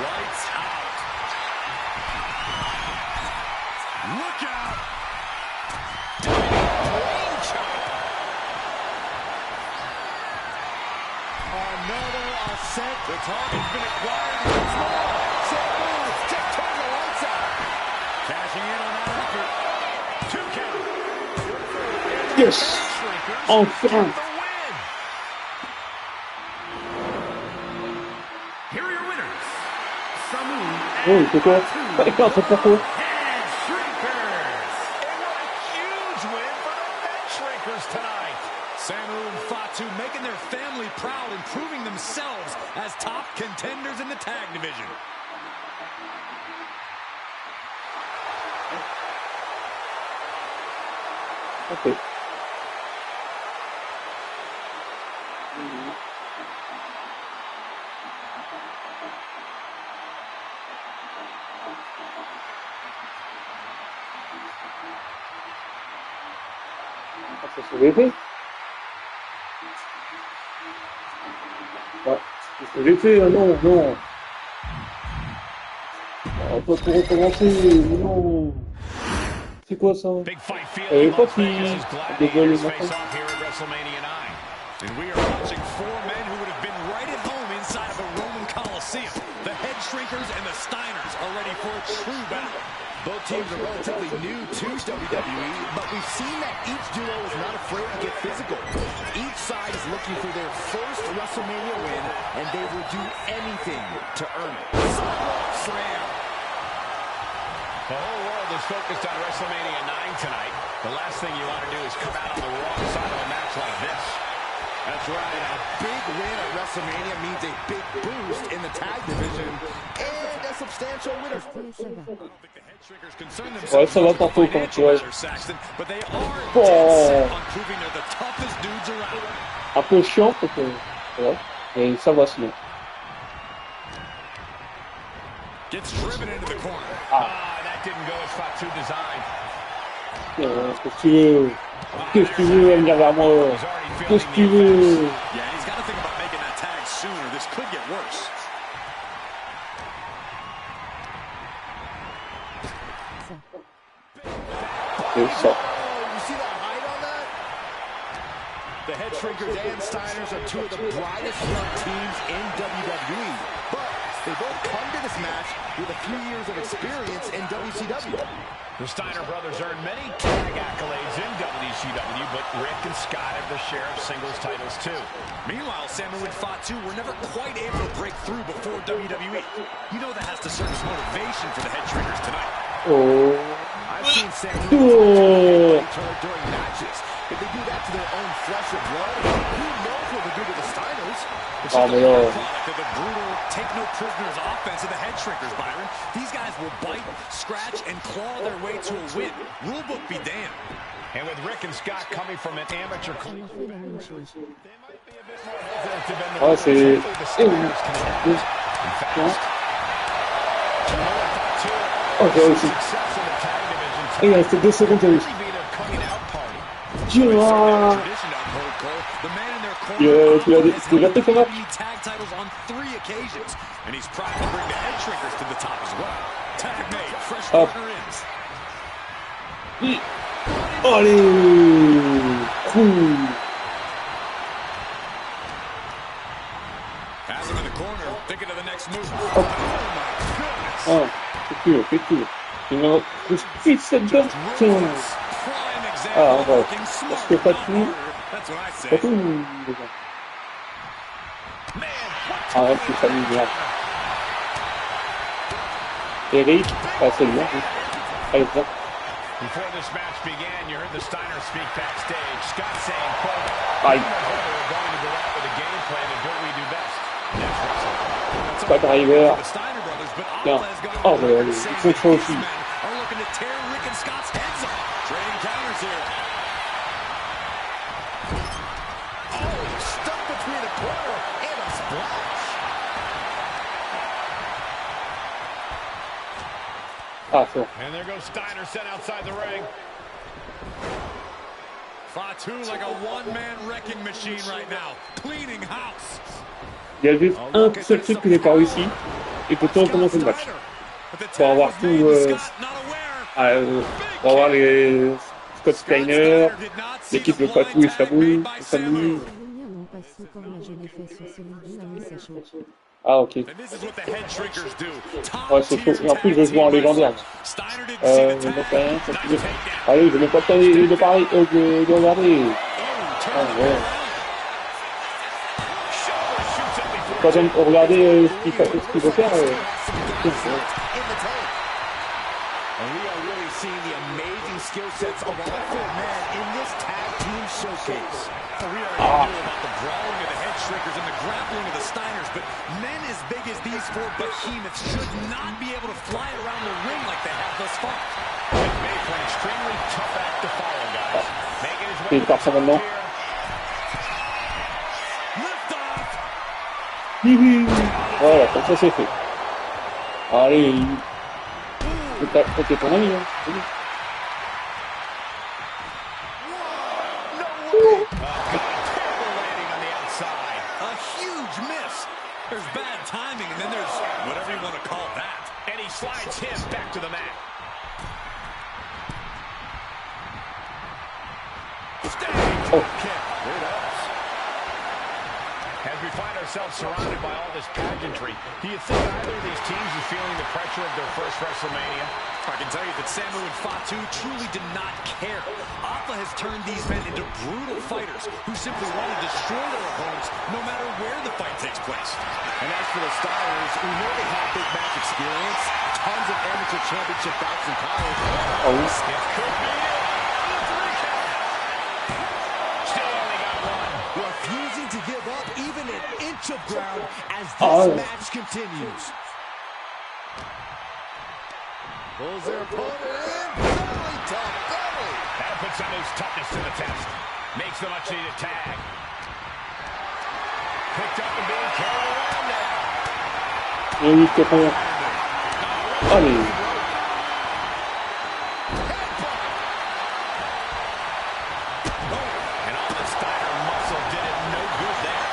lights out. Look out. Brain chop. Another ascent. The target's been acquired once more. Samu just turned the lights out. Cashing in on that effort. 2 count. Yes. Shrinkers Enfin. get the win. Here are your winners. Samu Oh, c'est quoi? Pas en fait, pourquoi? and Shrinkers. And what a huge win for the Head Shrinkers tonight. Samu and Fatu making their family proud and proving themselves as top contenders in the tag division. Ok. Ah, ça se levait. Ouais, c'est Je l'ai fait, non, non. On peut tout recommencer, non. C'est quoi ça? Et pas qui dévoile le matin. And we are watching four men who would have been right at home inside of a Roman Coliseum. The head shrinkers and the Steiners are ready for a true battle. Both teams are relatively new to WWE, but we've seen that each duo is not afraid to get physical. Each side is looking for their first WrestleMania win, and they will do anything to earn it. Slam. The whole world is focused on WrestleMania 9 tonight. The last thing you want to do is come out on the wrong side of a match like this. That's right. A big win at WrestleMania means a big boost in the tag division and a substantial winner. Ouais, ça va partout quand tu vois. Un peu chiant, parce que... Ouais. Et ça va sinon. Ah. Qu'est-ce que tu veux? Qu'est-ce que tu veux venir vers moi? Qu'est-ce que tu veux? Et ça. The head shrinkers and Steiners are two of the brightest young teams in WWE, but they both come to this match with a few years of experience in WCW. The Steiner brothers earned many tag accolades in WCW, but Rick and Scott have their share of singles titles too. Meanwhile, Sam and Wood fought too. Were never quite able to break through before WWE. You know that has to serve as motivation for the head shrinkers tonight. Oh. I've seen Sam and Wood during matches. If they do that to their own flesh and blood, who knows what they do to the Steiners? It's just a product of the brutal, take no prisoners offense of the head shrinkers, Byron. These guys will bite, scratch, and claw their way to a win. Rulebook be damned. And with Rick and Scott coming from an amateur club, they might be a bit more hesitant than the Steiners can adapt. In fact, oh, j'ai réussi. Et il restait 2 secondes, j'ai réussi. Tu l'as fait comment? Hop. Allez. Cool. Oh, c'est cool. Il me speed cette barre. Ah, ouais. Parce que pas tout. Pas tout. Arrête, c'est familial. Eric, ah, c'est bien. Allez, viens. Before this match began, you heard the Steiners speak backstage. Scott saying, quote, aïe. we're going to go out with a game plan and do what we do best. That's wrestling. Pas driver. The Steiner brothers, but Tiens. Alpha has gone Oh, mais allez, il faut ça aussi. are looking to tear Rick and Scott's heads off. Trading counters here. Oh, stuck between a corner and a splash. Ah, c'est bon. And there goes Steiner sent outside the ring. Fatu like a one-man wrecking machine right now, cleaning house. Il y a juste un seul truc que j'ai pas réussi, et pourtant on commence le match. Pour avoir tout, pour avoir les Scott Steiner, l'équipe de Fatou et Samu, Ah, ok. Ouais, c'est chaud. Et en plus, je veux jouer en légendaire. Allez, je n'ai pas le temps de parler, de regarder. Ah, ouais. Quand j'aime regarder ce qu'il faut faire, skill sets of all four men in this tag team showcase. We already knew about the brawling of the head shrinkers and the grappling of the Steiners, but men as big as these four behemoths should not be able to fly around the ring like they have thus far. It's made for an extremely tough act to follow, guys. Making his way par ça maintenant. Voilà, comme ça c'est fait. Allez, c'est ton ami, hein. There's bad timing, and then there's whatever you want to call that. And he slides him back to the mat. Oh. There it is. As we find ourselves surrounded by all this pageantry, do you think either of these teams is feeling the pressure of their first WrestleMania? I can tell you that Samu and Fatu truly did not care. Alpha has turned these men into brutal fighters who simply want to destroy their opponents no matter where the fight takes place. And as for the Stylers, we know they have big match experience, tons of amateur championship bouts in college. Oh. It could be it. Let's recap. Still only got one. Refusing to give up even an inch of ground as this match continues. Pulls their opponent in. Belly to belly. That'll put Samu's toughness to the test. Makes the much-needed tag. Picked up and being carried around now. Il est capable. Allez. And all the Steiner muscle did it no good there.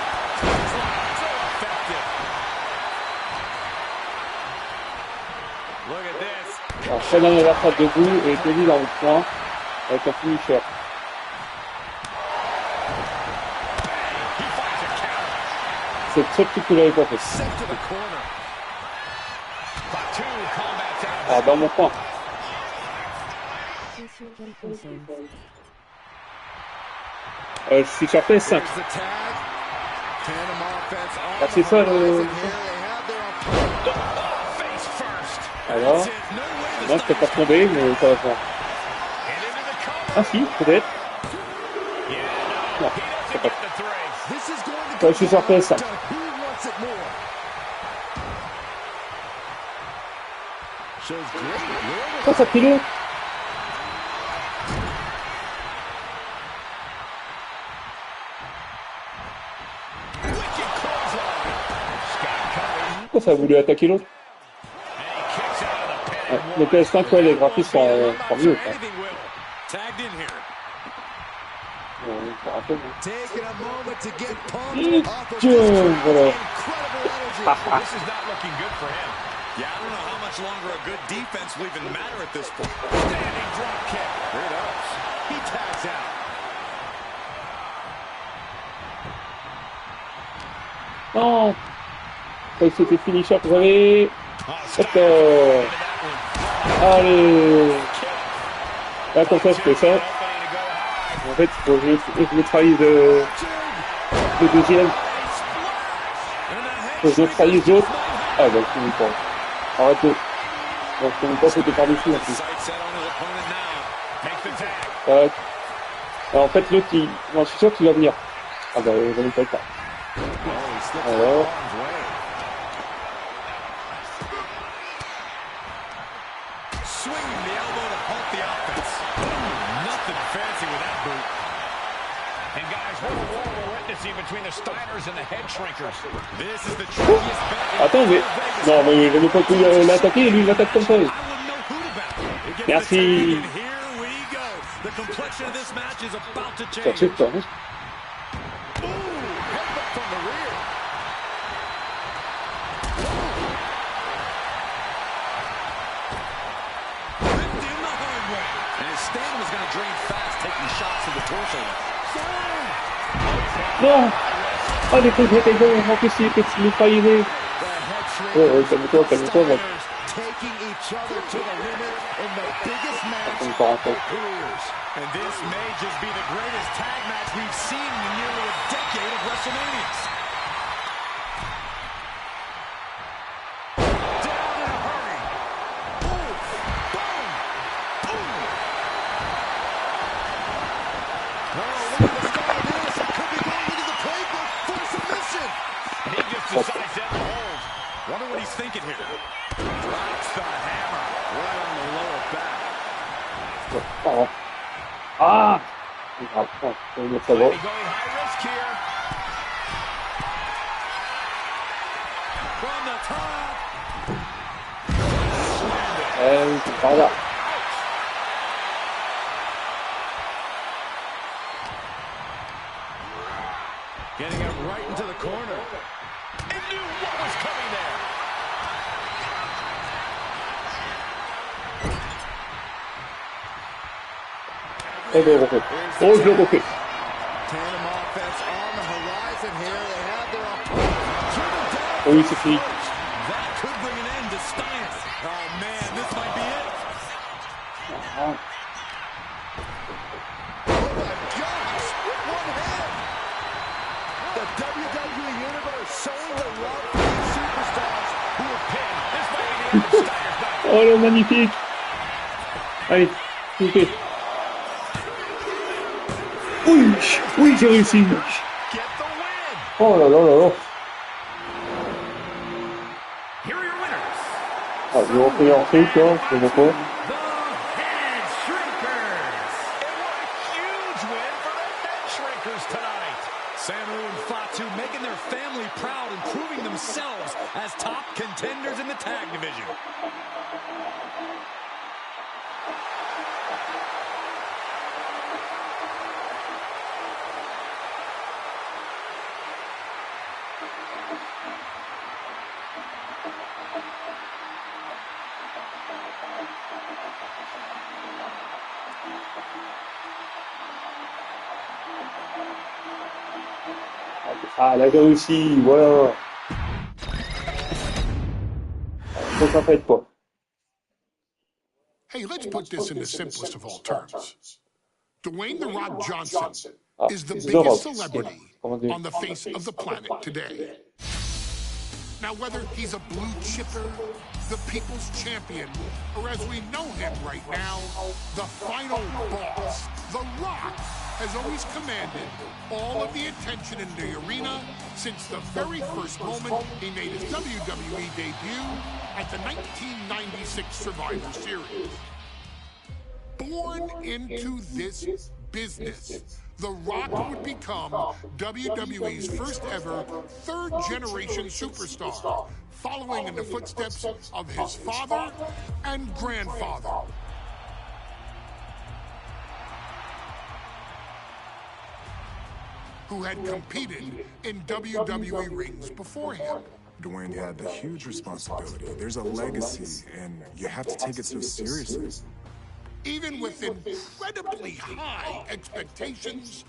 So effective. Look at this. Alors, Shannon est la frappe debout et Kelly dans le point avec un finisher. C'est très petit qu'il avait pas fait. Ah, dans mon coin. Je suis sur PS5. Ah, c'est ça le... Alors, non, je peux pas tomber, mais ça va faire. Ah si, peut-être. Non, c'est pas. Je suis sur PS5. Oh, ça fait l'eau. Pourquoi ça a voulu attaquer l'autre? Ouais, le PS5, ouais, les graphismes sont mieux. Voilà. Yeah, I don't know how much longer a good defense will even matter at this point. Standing drop kick. There it is. He tags out. Non. C'était finisher que j'avais. Hop. Allez. Là, comme ça, je fais ça. En fait, je neutralise le deuxième. Je neutralise l'autre. Ah, bah, je finis pas. Arrête. Donc, je ne pas sauter par-dessus en plus. Tac. Alors, en fait, l'autre, je suis sûr qu'il va venir. Ah, bah, j'en ai pas le temps. Alors. Between the Steiners and the head shrinkers. This is the trickiest bet. Attends, mais... Non, mais je n'ai pas pu l'attaquer et lui, il l'attaque comme ça. Merci. Ça tue pas, hein. Non. Ah, des trucs j'étais bon, en plus il était neutralisé. Oh, calme-toi, calme-toi, mec. Encore un peu. And this may just be the greatest tag match we've seen in nearly a decade of WrestleManias. Down in a hurry. Boom, boom, boom. Oh, look at the start of this. It could be going into the playbook for submission. And he just decides to hold. Wonder what he's thinking here. Drops the hammer right on the lower back. Oh. Ah! Après, je vais le savoir. Going high risk here. From the top. C'est par là. Getting him right into the corner. Into one. Oh, je le refais. Tandem offense on the horizon here. They have their opponent. Oui, c'est fini. That could bring an end to Steiner. Oh man, this might be it. Ah. Oh my gosh, with one hand. The WWE Universe showing the love for these superstars who have pinned. This might be the end of Steiner's night. Oh, le magnifique. Allez, s'il vous plaît. Oui, oui, j'ai réussi. Get the win. Oh là là là là. Here are your winners. Ah, je vais refaire un truc, là, je sais pas quoi. The Head Shrinkers. And what a huge win for the Head Shrinkers tonight. Samu and Fatu making their family proud and proving themselves as top contenders in the tag division. Ah, la réussi, voilà. Donc ça fait quoi? Hey, let's put this in the simplest of all terms. Dwayne "The Rock" Johnson is the The Rock. biggest celebrity on the face of the planet today. Now, whether he's a blue chipper, the people's champion, or as we know him right now, the final boss, The Rock has always commanded all of the attention in the arena since the very first moment he made his WWE debut at the 1996 Survivor Series. Born into this business, The Rock would become WWE's first ever third-generation superstar, following in the footsteps of his father and grandfather. Who had competed in WWE rings before him. Dwayne had the huge responsibility. There's a legacy, and you have to take it so seriously. Even with incredibly high expectations,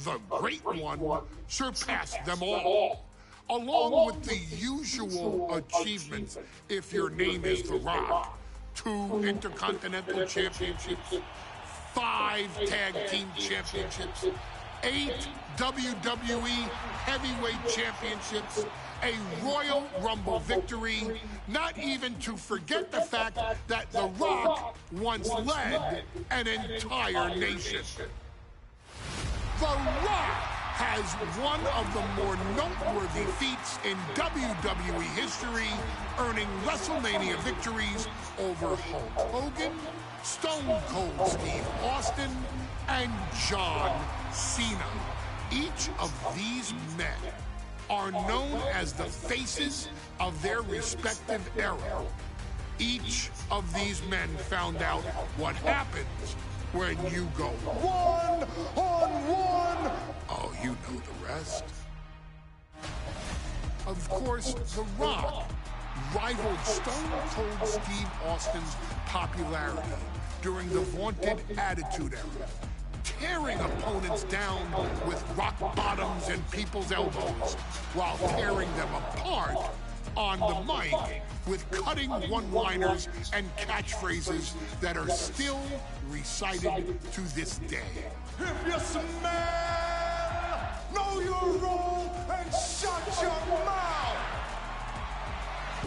the Great One surpassed them all. Along with the usual achievements, if your name is The Rock: 2 Intercontinental Championships, 5 Tag Team Championships, 8 WWE Heavyweight Championships, a Royal Rumble victory, not even to forget the fact that The Rock once led an entire nation. The Rock has one of the more noteworthy feats in WWE history, earning WrestleMania victories over Hulk Hogan, Stone Cold Steve Austin, and John Cena. Each of these men are known as the faces of their respective era. Each of these men found out what happens when you go one-on-one. Oh, you know the rest. Of course, The Rock rivaled Stone Cold Steve Austin's popularity during the vaunted Attitude Era, tearing opponents down with rock bottoms and people's elbows, while tearing them apart on the mic with cutting one-liners and catchphrases that are still recited to this day. If you smell, know your role and shut your mouth.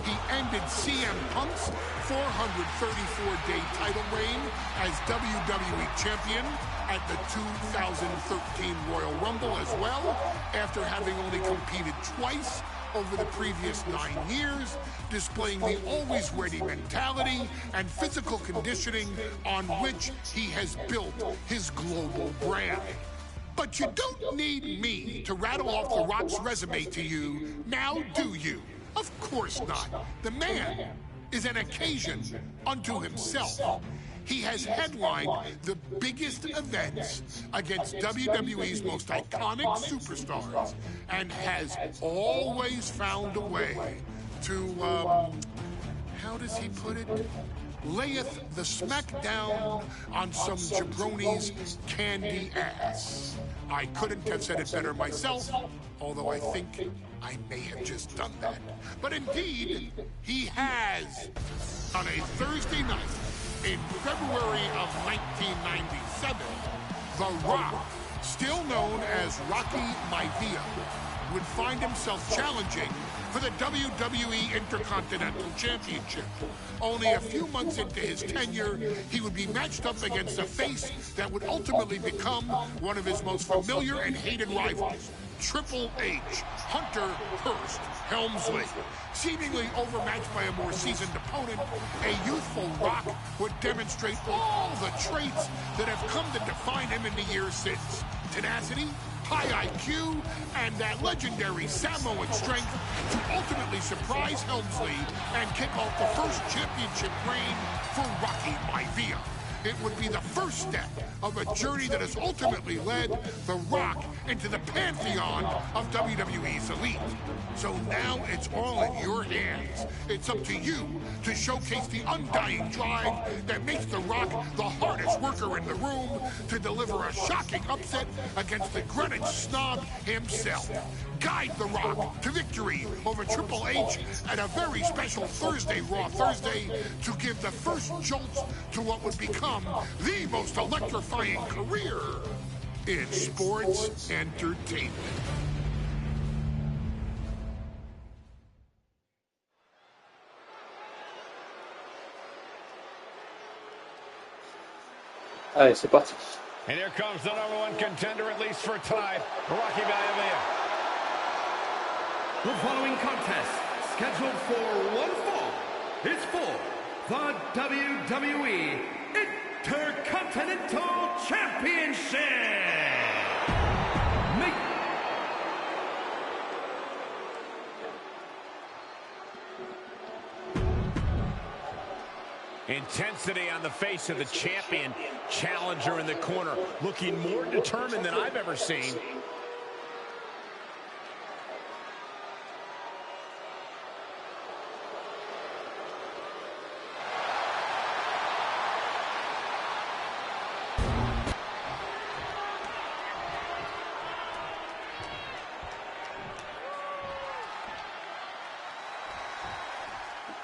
He ended CM Punk's 434-day title reign as WWE Champion at the 2013 Royal Rumble as well, after having only competed twice over the previous 9 years, displaying the always ready mentality and physical conditioning on which he has built his global brand. But you don't need me to rattle off The Rock's resume to you, now do you? Of course not. The man is an occasion unto himself. He has headlined the biggest events against WWE's most iconic superstars and has always found a way to, how does he put it? layeth the smack down on some jabroni's candy ass. I couldn't have said it better myself, although I think I may have just done that. But indeed, he has. On a Thursday night in February of 1997, The Rock, still known as Rocky Maivia, would find himself challenging for the WWE Intercontinental Championship. Only a few months into his tenure, he would be matched up against a face that would ultimately become one of his most familiar and hated rivals, Triple H, Hunter Hearst Helmsley. Seemingly overmatched by a more seasoned opponent, a youthful Rock would demonstrate all the traits that have come to define him in the years since. Tenacity, high IQ, and that legendary Samoan strength to ultimately surprise Helmsley and kick off the first championship reign for Rocky Maivia. It would be the first step of a journey that has ultimately led The Rock into the pantheon of WWE's elite. So now it's all in your hands. It's up to you to showcase the undying drive that makes The Rock the hardest worker in the room to deliver a shocking upset against the Greenwich snob himself. Guide The Rock to victory over Triple H at a very special Thursday Raw Thursday to give the first jolts to what would become the most electrifying career in sports entertainment. Allez, c'est parti. And here comes the #1 contender, at least for tonight, Rocky Maivia. The following contest, scheduled for one fall, is for the WWE Intercontinental Championship. Intensity on the face of the champion. Challenger in the corner, looking more determined than I've ever seen.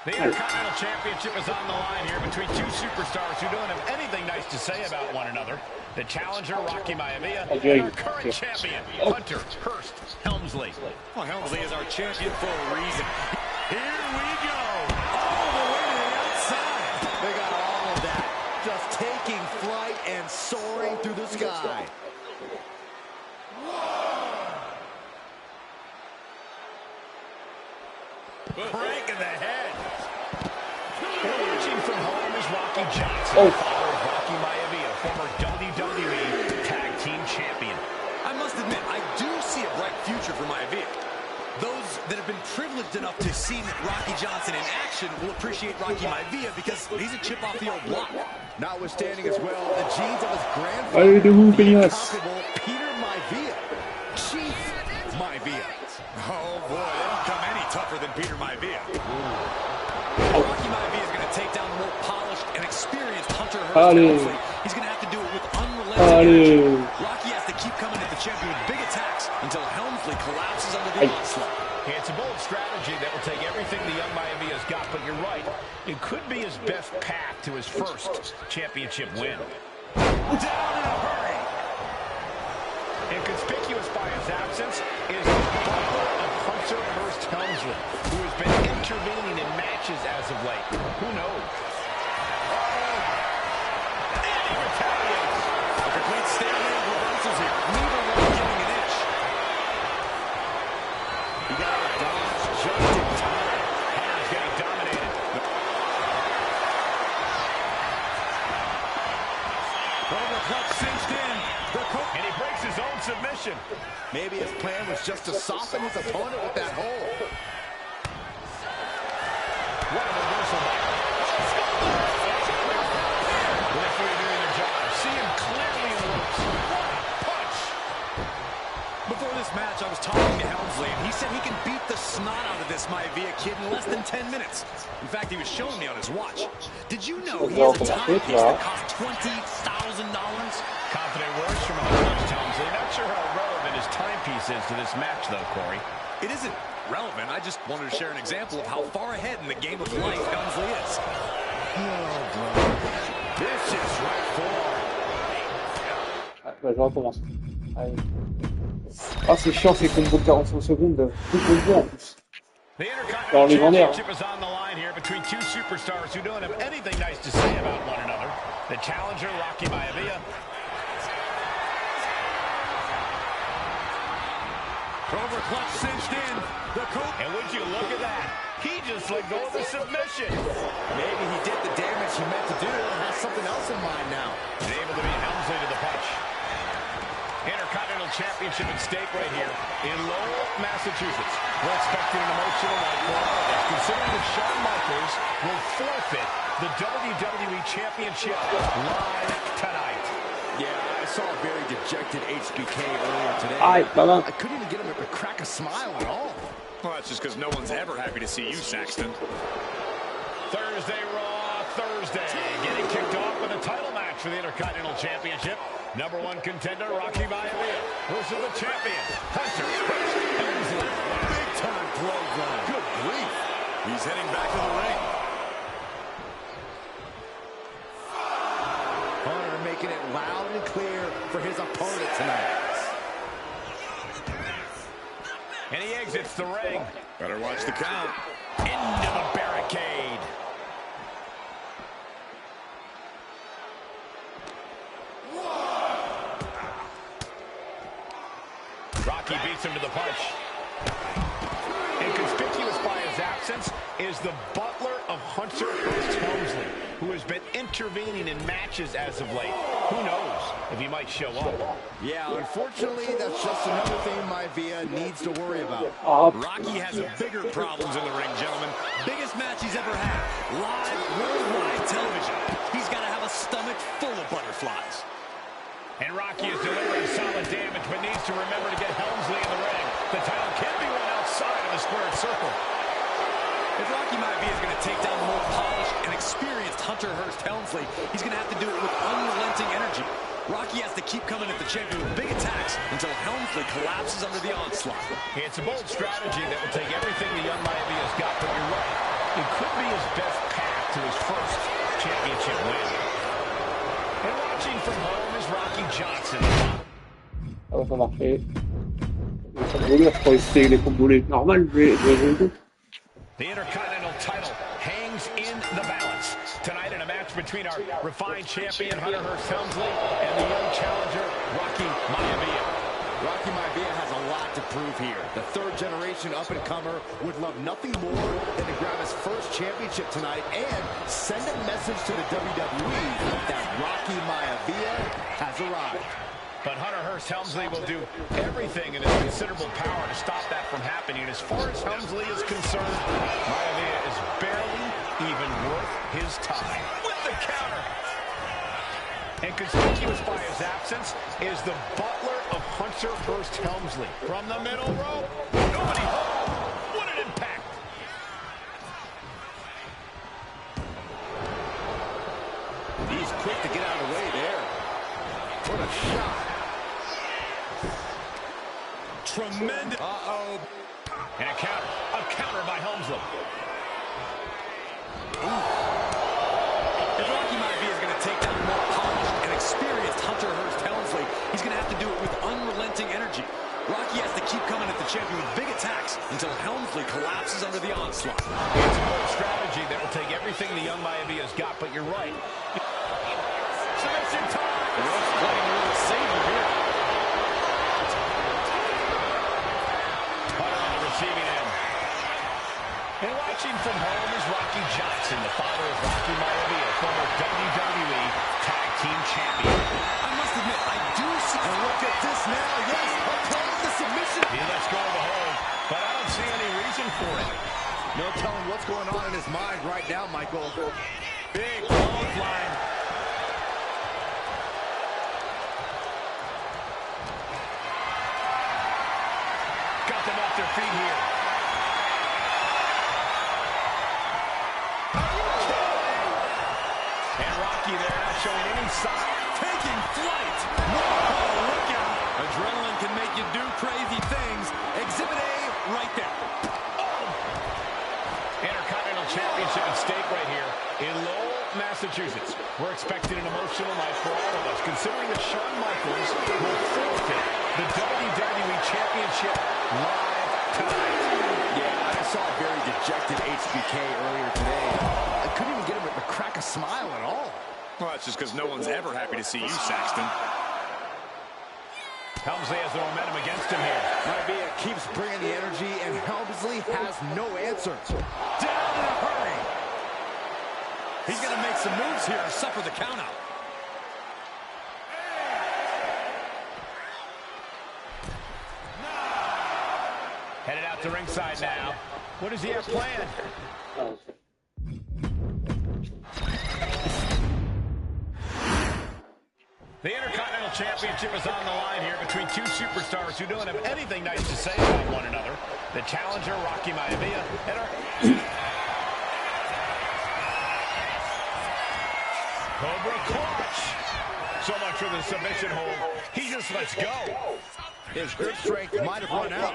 The Intercontinental Championship is on the line here between two superstars who don't have anything nice to say about one another. The challenger, Rocky Maivia, and our current champion, Hunter Hearst Helmsley. Well, Helmsley is our champion for a reason. Here we go. All the way to the outside. They got all of that, just taking flight and soaring through the sky. Break in the head. Emerging from home is Rocky Johnson, father of Rocky Maivia, former WWE Tag Team Champion. I must admit, I do see a bright future for Maivia. Those that have been privileged enough to see Rocky Johnson in action will appreciate Rocky Maivia because he's a chip off the old block. Notwithstanding as well, the genes of his grandfather, the incomparable Peter Maivia. Chief Maivia. Oh boy, they don't come any tougher than Peter Maivia. Rocky Maivia is going to take down the more polished and experienced Hunter Hearst. He's going to have to do it with unrelenting energy. Rocky has to keep coming at the champion with big attacks until Helmsley collapses under the onslaught. It's a bold strategy that will take everything the young Maivia's got, but you're right. It could be his best path to his first championship win. Down in a hurry. Inconspicuous by his absence is the butler of Hunter Hearst Helmsley, who has been intervening in matches as of late. Who knows? And he retaliates. A complete stalemate of reversals here. Neither one giving an inch. He got a dodge just in time. Hands getting dominated. Overcut cinched in. And he breaks his own submission. Maybe his plan was just to soften his opponent with that hold. What a reversal by referee doing their job. See him clearly in the ropes. What a punch! Before this this match, I was talking to Helmsley, and he said he can beat the snot out of this Maivia kid in less than 10 minutes. In fact, he was showing me on his watch. Did you know he has a timepiece that costs $20,000? Confident words from Coach Helmsley. Not sure how relevant his timepiece is to this match, though, Corey. It isn't relevant. I just wanted to share an example of how far ahead in the game of life Helmsley is. Oh, boy. Vicious right forearm. Bah, je recommence. Allez. Ah, c'est chiant, ces combos de 45 secondes. Tout combos en plus. The Alors, Intercontinental les vendeurs. Championship is on the line here between two superstars who don't have anything nice to say about one another. The challenger, Rocky Maivia. Cobra clutch cinched in. The And would you look at that? He just let go of the submission. Maybe he did the damage he meant to do and has something else in mind now. And able to beat Helmsley to the punch. Intercontinental Championship at stake right here in Lowell, Massachusetts. We're expecting an emotional night for all of us, considering that Shawn Michaels will forfeit the WWE Championship live tonight. Yeah, I saw a very dejected HBK earlier today. Bye-bye. I couldn't even get him to crack a smile at all. Well, that's just because no one's ever happy to see you, Saxton. Thursday Raw, Thursday. Getting kicked off with a title match for the Intercontinental Championship. Number one contender, Rocky Maivia, versus the champion, Hunter Helmsley. Big time clothesline. Good grief. He's heading back to the ring. Hunter making it loud and clear for his opponent tonight. And he exits the ring. Better watch the count. Into the barricade. Rocky beats him to the punch. Inconspicuous by his absence is the butler of Hunter Helmsley, who has been intervening in matches as of late. Who knows if he might show up. Yeah, unfortunately, that's just another thing Maivia needs to worry about. Rocky has bigger problems in the ring, gentlemen. Biggest match he's ever had. Live, worldwide television. He's got to have a stomach full of butterflies. And Rocky is delivering solid damage, but needs to remember to get Helmsley in the ring. The title can be won outside of the squared circle. If Rocky Maivia is going to take down the more polished and experienced Hunter Helmsley, he's going to have to do it with unrelenting energy. Rocky has to keep coming at the champion with big attacks until Helmsley collapses under the onslaught. It's a bold strategy that will take everything the young Maivia's got, but you're right. It could be his best path to his first championship win. And watching from home is Rocky Johnson. Ça va marcher. Ça va venir pour essayer les combos normales, les The Intercontinental title hangs in the balance. Tonight in a match between our refined champion, Hunter Helmsley, and the young challenger, Rocky Maivia. Rocky Maivia has a lot to prove here. The third-generation up-and-comer would love nothing more than to grab his first championship tonight and send a message to the WWE that Rocky Maivia has arrived. But Hunter Helmsley will do everything in his considerable power to stop that from happening. And as far as Helmsley is concerned, Maivia is barely even worth his time. With the counter. And conspicuous by his absence is the butler of Hunter Helmsley. From the middle rope, nobody home. What an impact. He's quick to get out of the way there. What a shot. Tremendous. Uh-oh. And a counter by Helmsley. If Rocky Maivia is going to take down the more polished and experienced Hunter Helmsley, he's going to have to do it with unrelenting energy. Rocky has to keep coming at the champion with big attacks until Helmsley collapses under the onslaught. It's a bold strategy that will take everything the young Maivia's got, but you're right. Submission time. Rough playing a little savior here. Hunter on the receiving end. And watching from home is Rocky Johnson, the father of Rocky Maivia, former WWE Tag Team Champion. I must admit, I do see... And look at this now. Yes, applying the submission. He lets go of the hold, but I don't see any reason for it. No telling what's going on in his mind right now, Michael. Big clothesline. their feet here. And Rocky there not showing any sign. Taking flight. Whoa, look out. Adrenaline can make you do crazy things. Exhibit A right there. Oh. Intercontinental Championship at stake right here in Lowell, Massachusetts. We're expecting an emotional night for all of us, considering that Shawn Michaels will forfeit the WWE Championship live tonight. Yeah, I saw a very dejected HBK earlier today. I couldn't even get him to crack a smile at all. Well, that's just because no one's ever happy to see you, Saxton. Helmsley has the momentum against him here. Maivia keeps bringing the energy, and Helmsley has no answer. Down in a hurry. He's going to make some moves here and suffer the countout. Headed out to ringside now. What does he have planned? The Intercontinental Championship is on the line here between two superstars who don't have anything nice to say about one another. The challenger, Rocky Maivia, and our... Cobra clutch. So much for the submission hold. He just lets go. His grip strength might have run out.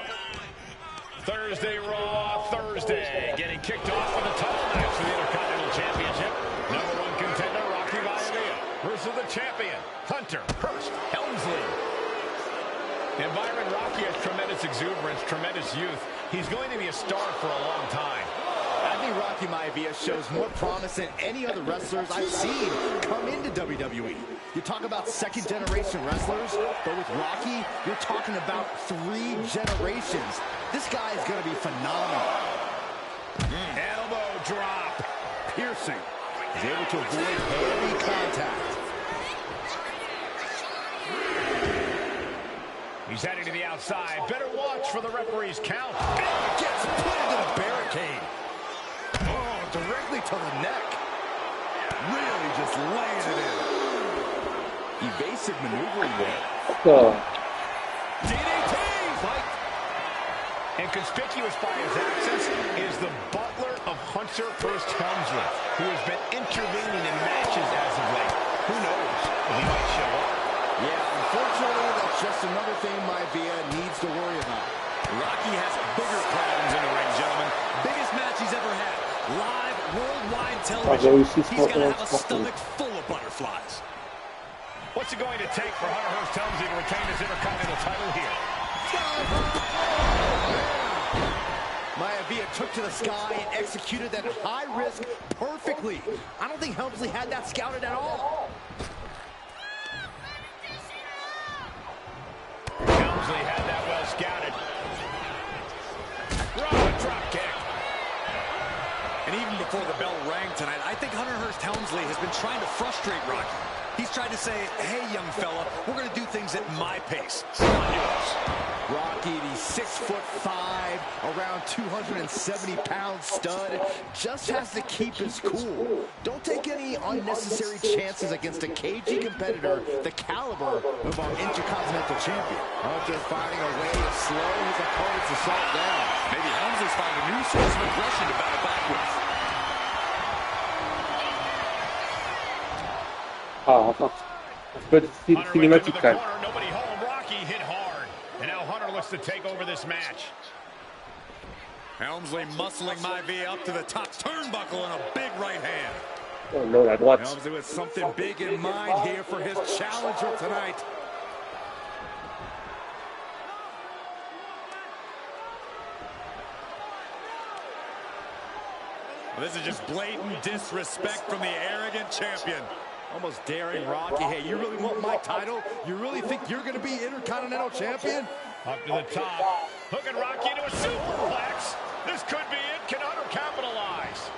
Thursday Raw, Thursday. Getting kicked off for the title match for the Intercontinental Championship. #1 contender, Rocky Maivia, versus the champion, Hunter Hearst Helmsley. And Byron, Rocky has tremendous exuberance, tremendous youth. He's going to be a star for a long time. I think Rocky Maivia shows more promise than any other wrestlers I've seen come into WWE. You talk about second-generation wrestlers, but with Rocky, you're talking about 3 generations. This guy is going to be phenomenal. Elbow drop. Piercing. He's able to avoid heavy contact. He's heading to the outside. Better watch for the referee's count. Gets put into the barricade. Oh, directly to the neck. Really just laying it in. Evasive maneuvering there. DDT! And conspicuous by his absence is the butler of Hunter Hearst Helmsley, who has been intervening in matches as of late. Who knows if he might show up? Yeah, unfortunately, that's just another thing Maivia needs to worry about. Rocky has bigger problems in the ring, gentlemen. Biggest match he's ever had. Live, worldwide television. He's going to have a stomach full of butterflies. What's it going to take for Hunter Hearst Helmsley to retain his Intercontinental title here? Maivia took to the sky and executed that high risk perfectly. I don't think Helmsley had that scouted at all. Helmsley had that well scouted. Robin drop kick. And even before the bell rang tonight, I think Hunter Hearst Helmsley has been trying to frustrate Rocky. He's tried to say, hey, young fella, we're going to do things at my pace, not yours. Rocky, the 6'5", around 270-pound stud, just has to keep his cool. Don't take any unnecessary chances against a cagey competitor the caliber of our Intercontinental champion. Hunter finding a way to slow his opponent's assault down. Maybe Helmsley's finding a new source of aggression to battle back with. Enfin, un peu cinématique quand même. Nobody home. Rocky hit hard. And now Hunter looks to take over this match. Helmsley muscling Maivia up to the top turnbuckle and a big right hand. Oh no, la droite. Helmsley with something big in mind here for his challenger tonight. Well, this is just blatant disrespect from the arrogant champion. Almost daring Rocky. Hey, you really want my title? You really think you're going to be Intercontinental champion? Up to the top. Hooking Rocky into a superplex. This could be it. Can Hunter capitalize?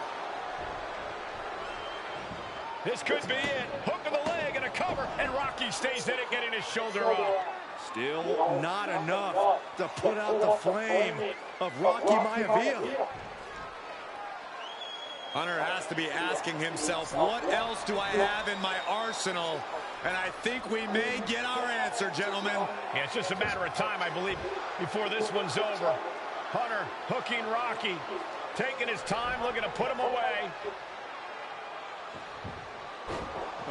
This could be it. Hook of the leg and a cover. And Rocky stays in it, getting his shoulder up. Still not enough to put out the flame of Rocky Maivia. Hunter has to be asking himself, what else do I have in my arsenal? And I think we may get our answer, gentlemen. Yeah, it's just a matter of time, I believe, before this one's over. Hunter hooking Rocky, taking his time, looking to put him away.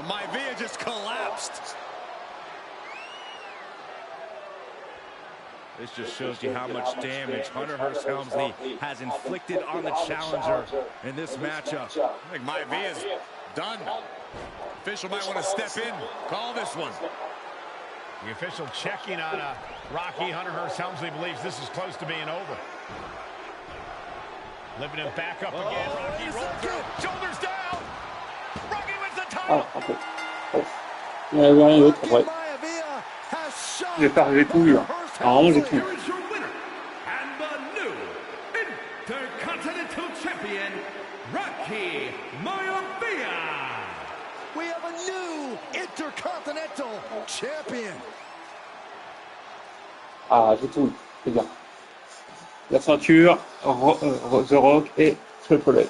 Maivia just collapsed. This just shows you how much damage Hunter Hearst Helmsley has inflicted on the challenger in this matchup. I think Maivia's done. Official might want to step in, call this one. The official checking on Rocky. Hunter Hearst Helmsley believes this is close to being over. Lifting him back up again. Rocky rolls through. Shoulders down. Rocky wins the title. Ah, ok. Oh. Il y en avait rien d'autre après. J'ai pas arrivé tout lui. Normalement, j'ai tout. Here is your winner and the new Intercontinental Champion, Rocky Maivia. We have a new Intercontinental Champion. Ah, j'ai tout. C'est bien. La ceinture, The Rock et Triple H.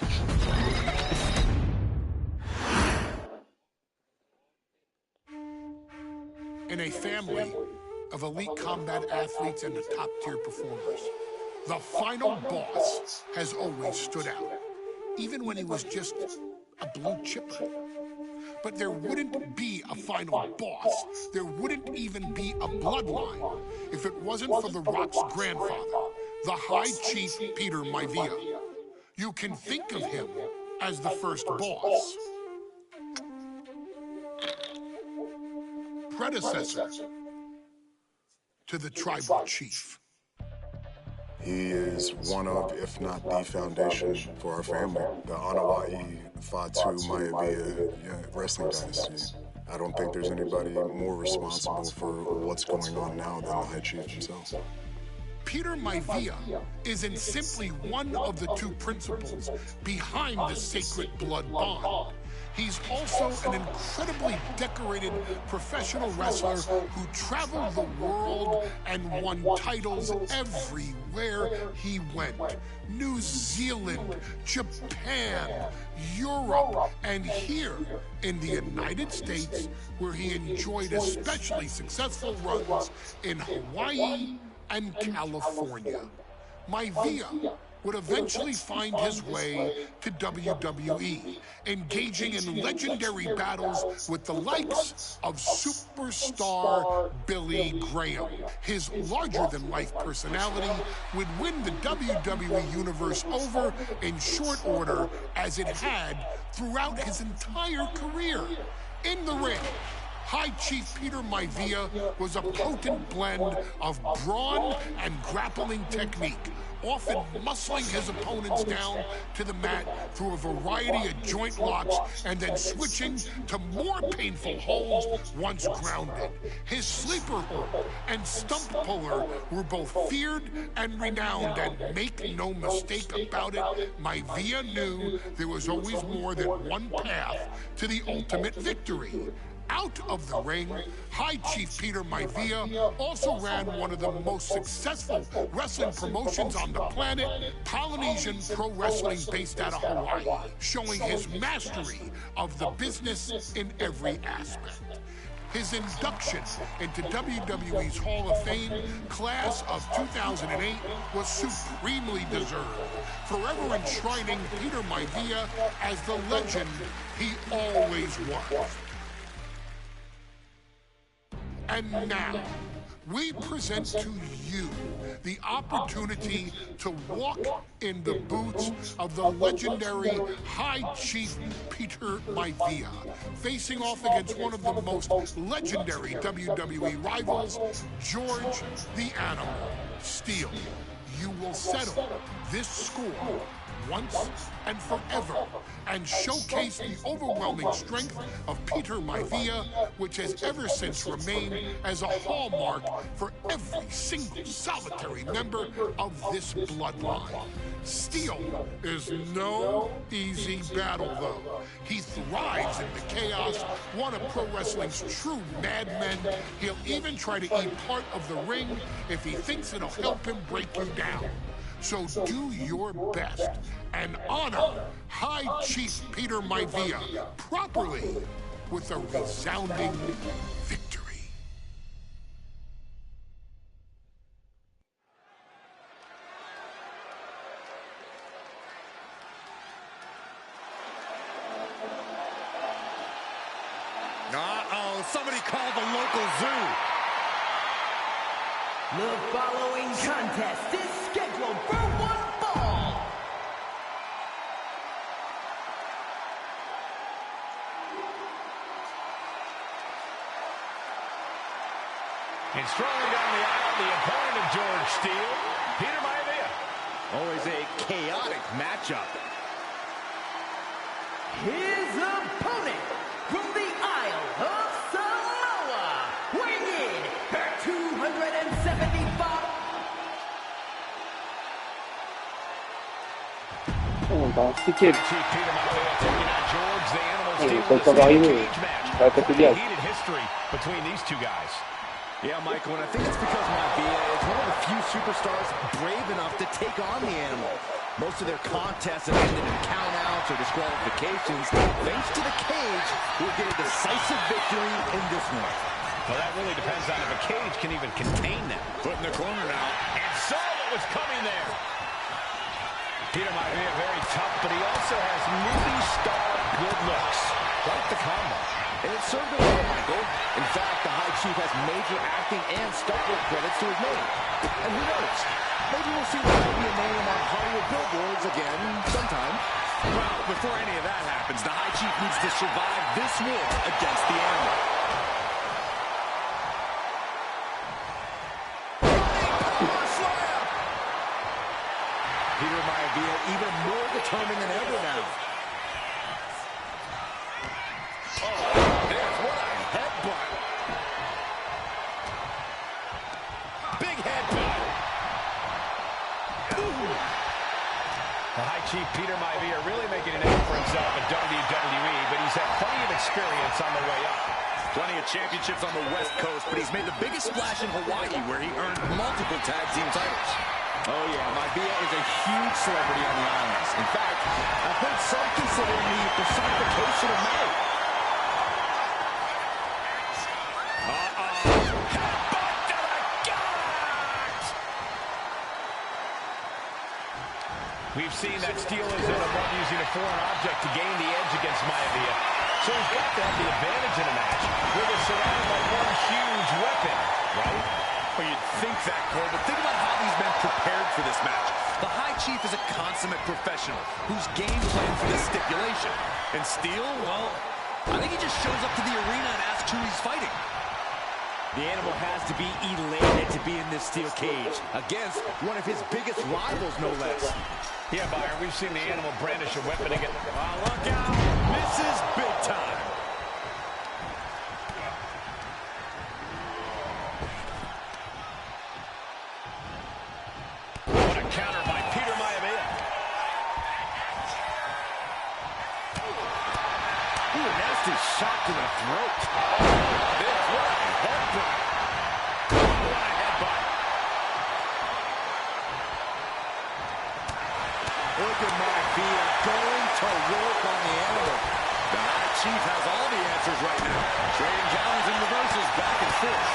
In a family of elite combat athletes and the top-tier performers, the final boss has always stood out, even when he was just a blue chipper. But there wouldn't be a final boss. There wouldn't even be a bloodline if it wasn't for The Rock's grandfather, the High Chief Peter Maivia. You can think of him as the first boss. Predecessor to the tribal chief. He is one of, if not the foundation for our family, the Anawa'i Fatu Maivia wrestling dynasty. I don't think there's anybody more responsible for what's going on now than the High Chief himself. Peter Maivia isn't simply one of the two principals behind the sacred blood bond. He's also an incredibly decorated professional wrestler who traveled the world and won titles everywhere he went. New Zealand, Japan, Europe, and here in the United States, where he enjoyed especially successful runs in Hawaii and California. Maivia would eventually find his way to WWE, engaging in legendary battles with the likes of superstar Billy Graham. His larger-than-life personality would win the WWE Universe over in short order, as it had throughout his entire career. In the ring, High Chief Peter Maivia was a potent blend of brawn and grappling technique, often muscling his opponents down to the mat through a variety of joint locks and then switching to more painful holds once grounded. His sleeper hold and stump puller were both feared and renowned, and make no mistake about it, Maivia knew there was always more than one path to the ultimate victory. Out of the ring, High Chief Peter Maivia also ran one of the most successful wrestling promotions on the planet, Polynesian Pro Wrestling, based out of Hawaii, showing his mastery of the business in every aspect. His induction into WWE's Hall of Fame class of 2008 was supremely deserved, forever enshrining Peter Maivia as the legend he always was. And now, we present to you the opportunity to walk in the boots of the legendary High Chief Peter Maivia, facing off against one of the most legendary WWE rivals, George the Animal Steele. You will settle this score once and forever, and showcase the overwhelming strength of Peter Maivia, which has ever since remained as a hallmark for every single solitary member of this bloodline. Steele is no easy battle, though. He thrives in the chaos, one of pro wrestling's true madmen. He'll even try to eat part of the ring if he thinks it'll help him break you down. So do your best and honor High Chief Peter Maivia properly with a resounding victory. somebody call the local zoo. The following contest is scheduled for one fall. And strolling down the aisle, the opponent of George Steele, Peter Maivia. Always a chaotic matchup. His opponent from the Isle of Samoa, weighing in at 275. On va expliquer. Chief Peter Maivia taking on George, the Animal Oh, Steele, ça in peut a pas arriver. cage match. Ça va pas te dire. Heated history between these two guys. Yeah, Michael, and I think it's because Maivia is one of the few superstars brave enough to take on the Animal. Most of their contests have ended in countouts or disqualifications. Thanks to the cage, we'll get a decisive victory in this one. Well, that really depends on if a cage can even contain them. Put in the corner now, and saw what was coming there. Peter Maivia very tough, but he also has movie star good looks. Quite the combo. And it served him well, Michael. In fact, the High Chief has major acting and stunt work credits to his name. And who knows? Maybe we'll see the Maivia name on Hollywood billboards again sometime. Well, before any of that happens, the High Chief needs to survive this war against the Animal. Peter Maivia even more determined than ever now. There's what a headbutt. Big headbutt. The High Chief Peter Maivia really making a name for himself in WWE, but he's had plenty of experience on the way up. Plenty of championships on the West Coast, but he's made the biggest splash in Hawaii, where he earned multiple tag team titles. Oh, yeah, Maivia is a huge celebrity on the islands. In fact, I've heard some consider him the personification of May. We've seen that Steele is in above using a foreign object to gain the edge against Maivia. So he's got to have the advantage in a match where they're surrounded by one huge weapon, right? Well, you'd think that, Cole, but think about how these men prepared for this match. The High Chief is a consummate professional who's game planned for this stipulation. And Steele, well, I think he just shows up to the arena and asks who he's fighting. The Animal has to be elated to be in this steel cage against one of his biggest rivals, no less. Yeah, Byron, we've seen the Animal brandish a weapon again. Oh, look out! Misses big time. What a counter by Peter Maivia. Ooh, a nasty shot to the throat. There's what a headbutt. What a headbutt. Look at Maivia going to work on the Animal. The High Chief has all the answers right now. Trading counters and reversals back and forth.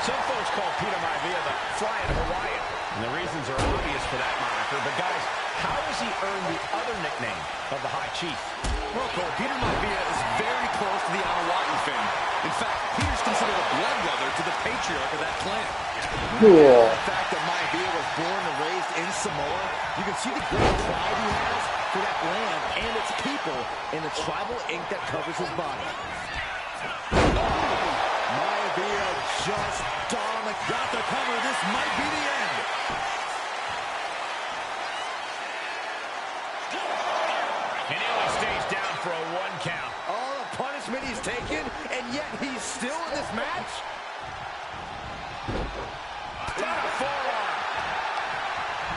Some folks call Peter Maivia the Flying Hawaiian, and the reasons are obvious for that moniker. But guys, how has he earned the other nickname of the High Chief? Well, Cole, Peter Maivia is very close to the Ottawa fame. In fact, Peter's considered a blood brother to the patriarch of that clan. Cool. The fact that Maivia was born and raised in Samoa, you can see the great pride he has for that land and its people in the tribal ink that covers his body. Maivia just got the cover. This might be the end. And he only stays down for a 1 count. All the punishment he's taken, and yet he's still in this match? Forearm.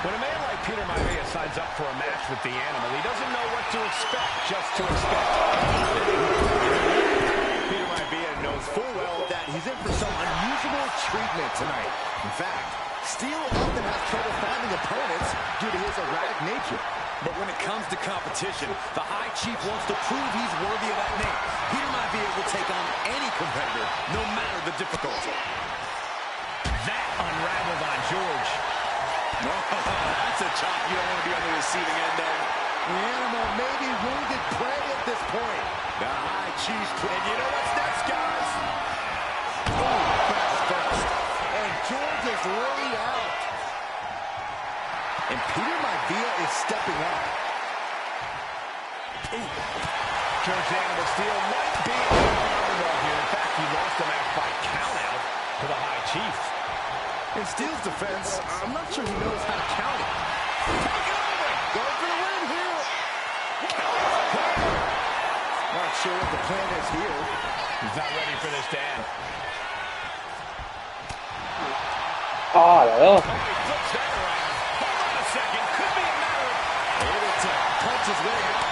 When a man like Peter Maivia signs up for a match with the Animal, he doesn't know what to expect, just to expect. Peter Maivia knows full well that he's in for some unusual treatment tonight. In fact, Steele often has trouble finding opponents due to his erratic nature. But when it comes to competition, the High Chief wants to prove he's worthy of that name. Peter Maivia will take on any competitor, no matter the difficulty. That unraveled on George. That's a chop you don't want to be on the receiving end of. The Animal may be wounded prey at this point. The high chief. And you know what's next, guys? Oh, fast first. And George is laid out. And Peter Maivia is stepping up. George Animal Steel might be vulnerable here. In fact, he lost the match by countout to the high chief. In Steel's defense, I'm not sure he knows how to count it. Take it over! Go for the win here! Not sure what the plan is here. He's not ready for this to end. Ah là là. Oh, he flips that around. Hold on a second. Could be a matter of... Able to punch his way out.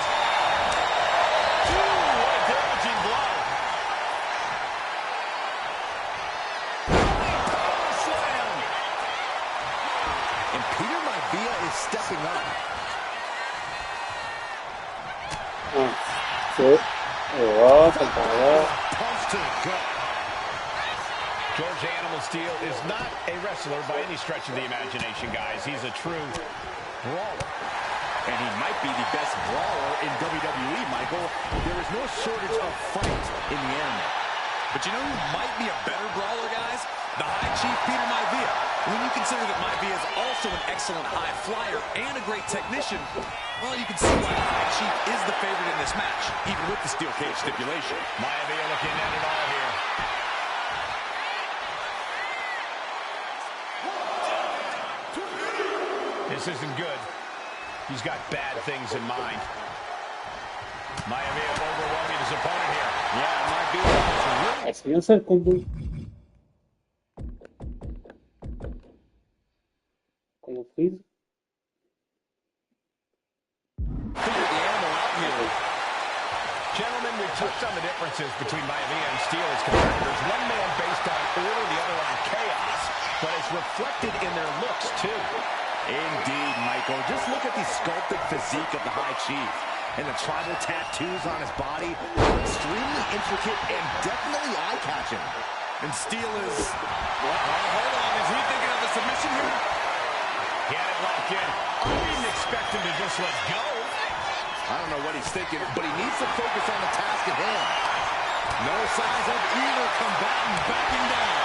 Ooh, what a damaging blow. Slam. And Peter Maivia is stepping up. C'est... Et voilà, ça me paraît. Punch to the gut. George Animal Steel is not a wrestler by any stretch of the imagination, guys. He's a true brawler. And he might be the best brawler in WWE, Michael. There is no shortage of fight in the animal. But you know who might be a better brawler, guys? The High Chief, Peter Maivia. When you consider that Maivia is also an excellent high flyer and a great technician, well, you can see why the High Chief is the favorite in this match, even with the steel cage stipulation. Maivia looking at it all here. This isn't good. He's got bad things in mind. Maivia overwhelming his opponent here. Yeah, it might be. Ah, c'est bien ça le combo. Combo freeze. Figure the animal out here. Gentlemen, we've touched on the differences between Maivia and Steel as competitors. One man based on order, the other on chaos. But it's reflected in their looks, too. Indeed, Michael. Just look at the sculpted physique of the High Chief. And the tribal tattoos on his body are extremely intricate and definitely eye-catching. And Steel is... Well, hold on. Is he thinking of the submission here? He had it locked in. I didn't expect him to just let go. I don't know what he's thinking, but he needs to focus on the task at hand. No signs of either combatant backing down.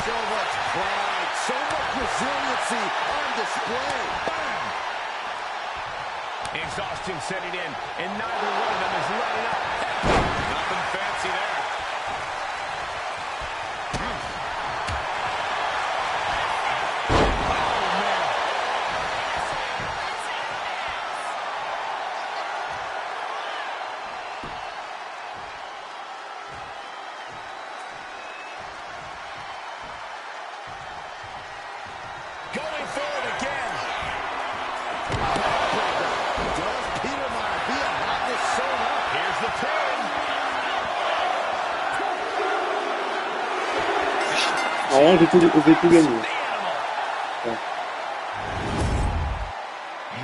So much pride, so much resiliency on display. Bam! Exhaustion setting in, and neither one of them is letting up. Nothing fancy there. Going forward again. Does Peter Maivia have this sewn up? Here's the pin. Rien, j'ai tout gagné. Ouais.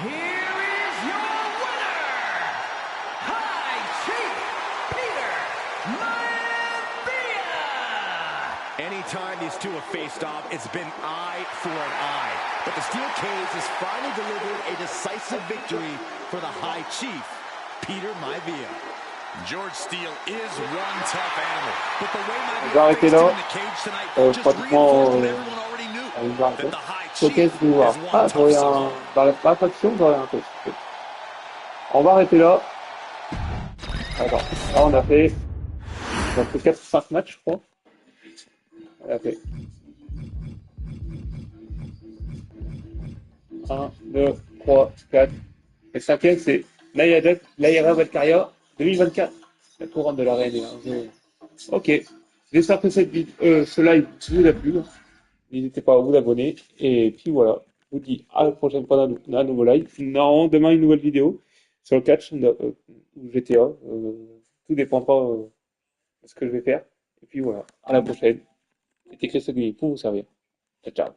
Here is your winner, High Chief Peter Maivia. Anytime these two have faced off, it's been eye for an eye. But the steel cage has finally delivered a decisive victory for the High Chief, Peter Maivia. George Steele is one tough animal. But the way On va Maivia arrêter faced him là. in the cage tonight just Pratiquement, reinforced what everyone already knew. on va arrêter. That the High Showcase Chief du voir. is Ah, one j'aurais tough un... soul. Dans la faction, j'aurais un truc. On va arrêter là. Attends, là on a fait 4 ou 5 matchs, je crois. On a fait 1, 2, 3, 4. Et 5e, c'est l'Aïra Valkyria 2024. La couronne de la reine. Ok. J'espère que ce live vous a plu. N'hésitez pas à vous abonner. Et puis voilà. Je vous dis à la prochaine fois d'un nouveau live. Non, demain une nouvelle vidéo sur le catch ou GTA. Tout dépendra de ce que je vais faire. Et puis voilà. À la prochaine. C'était Chris Aguilly pour vous servir. Ciao, ciao.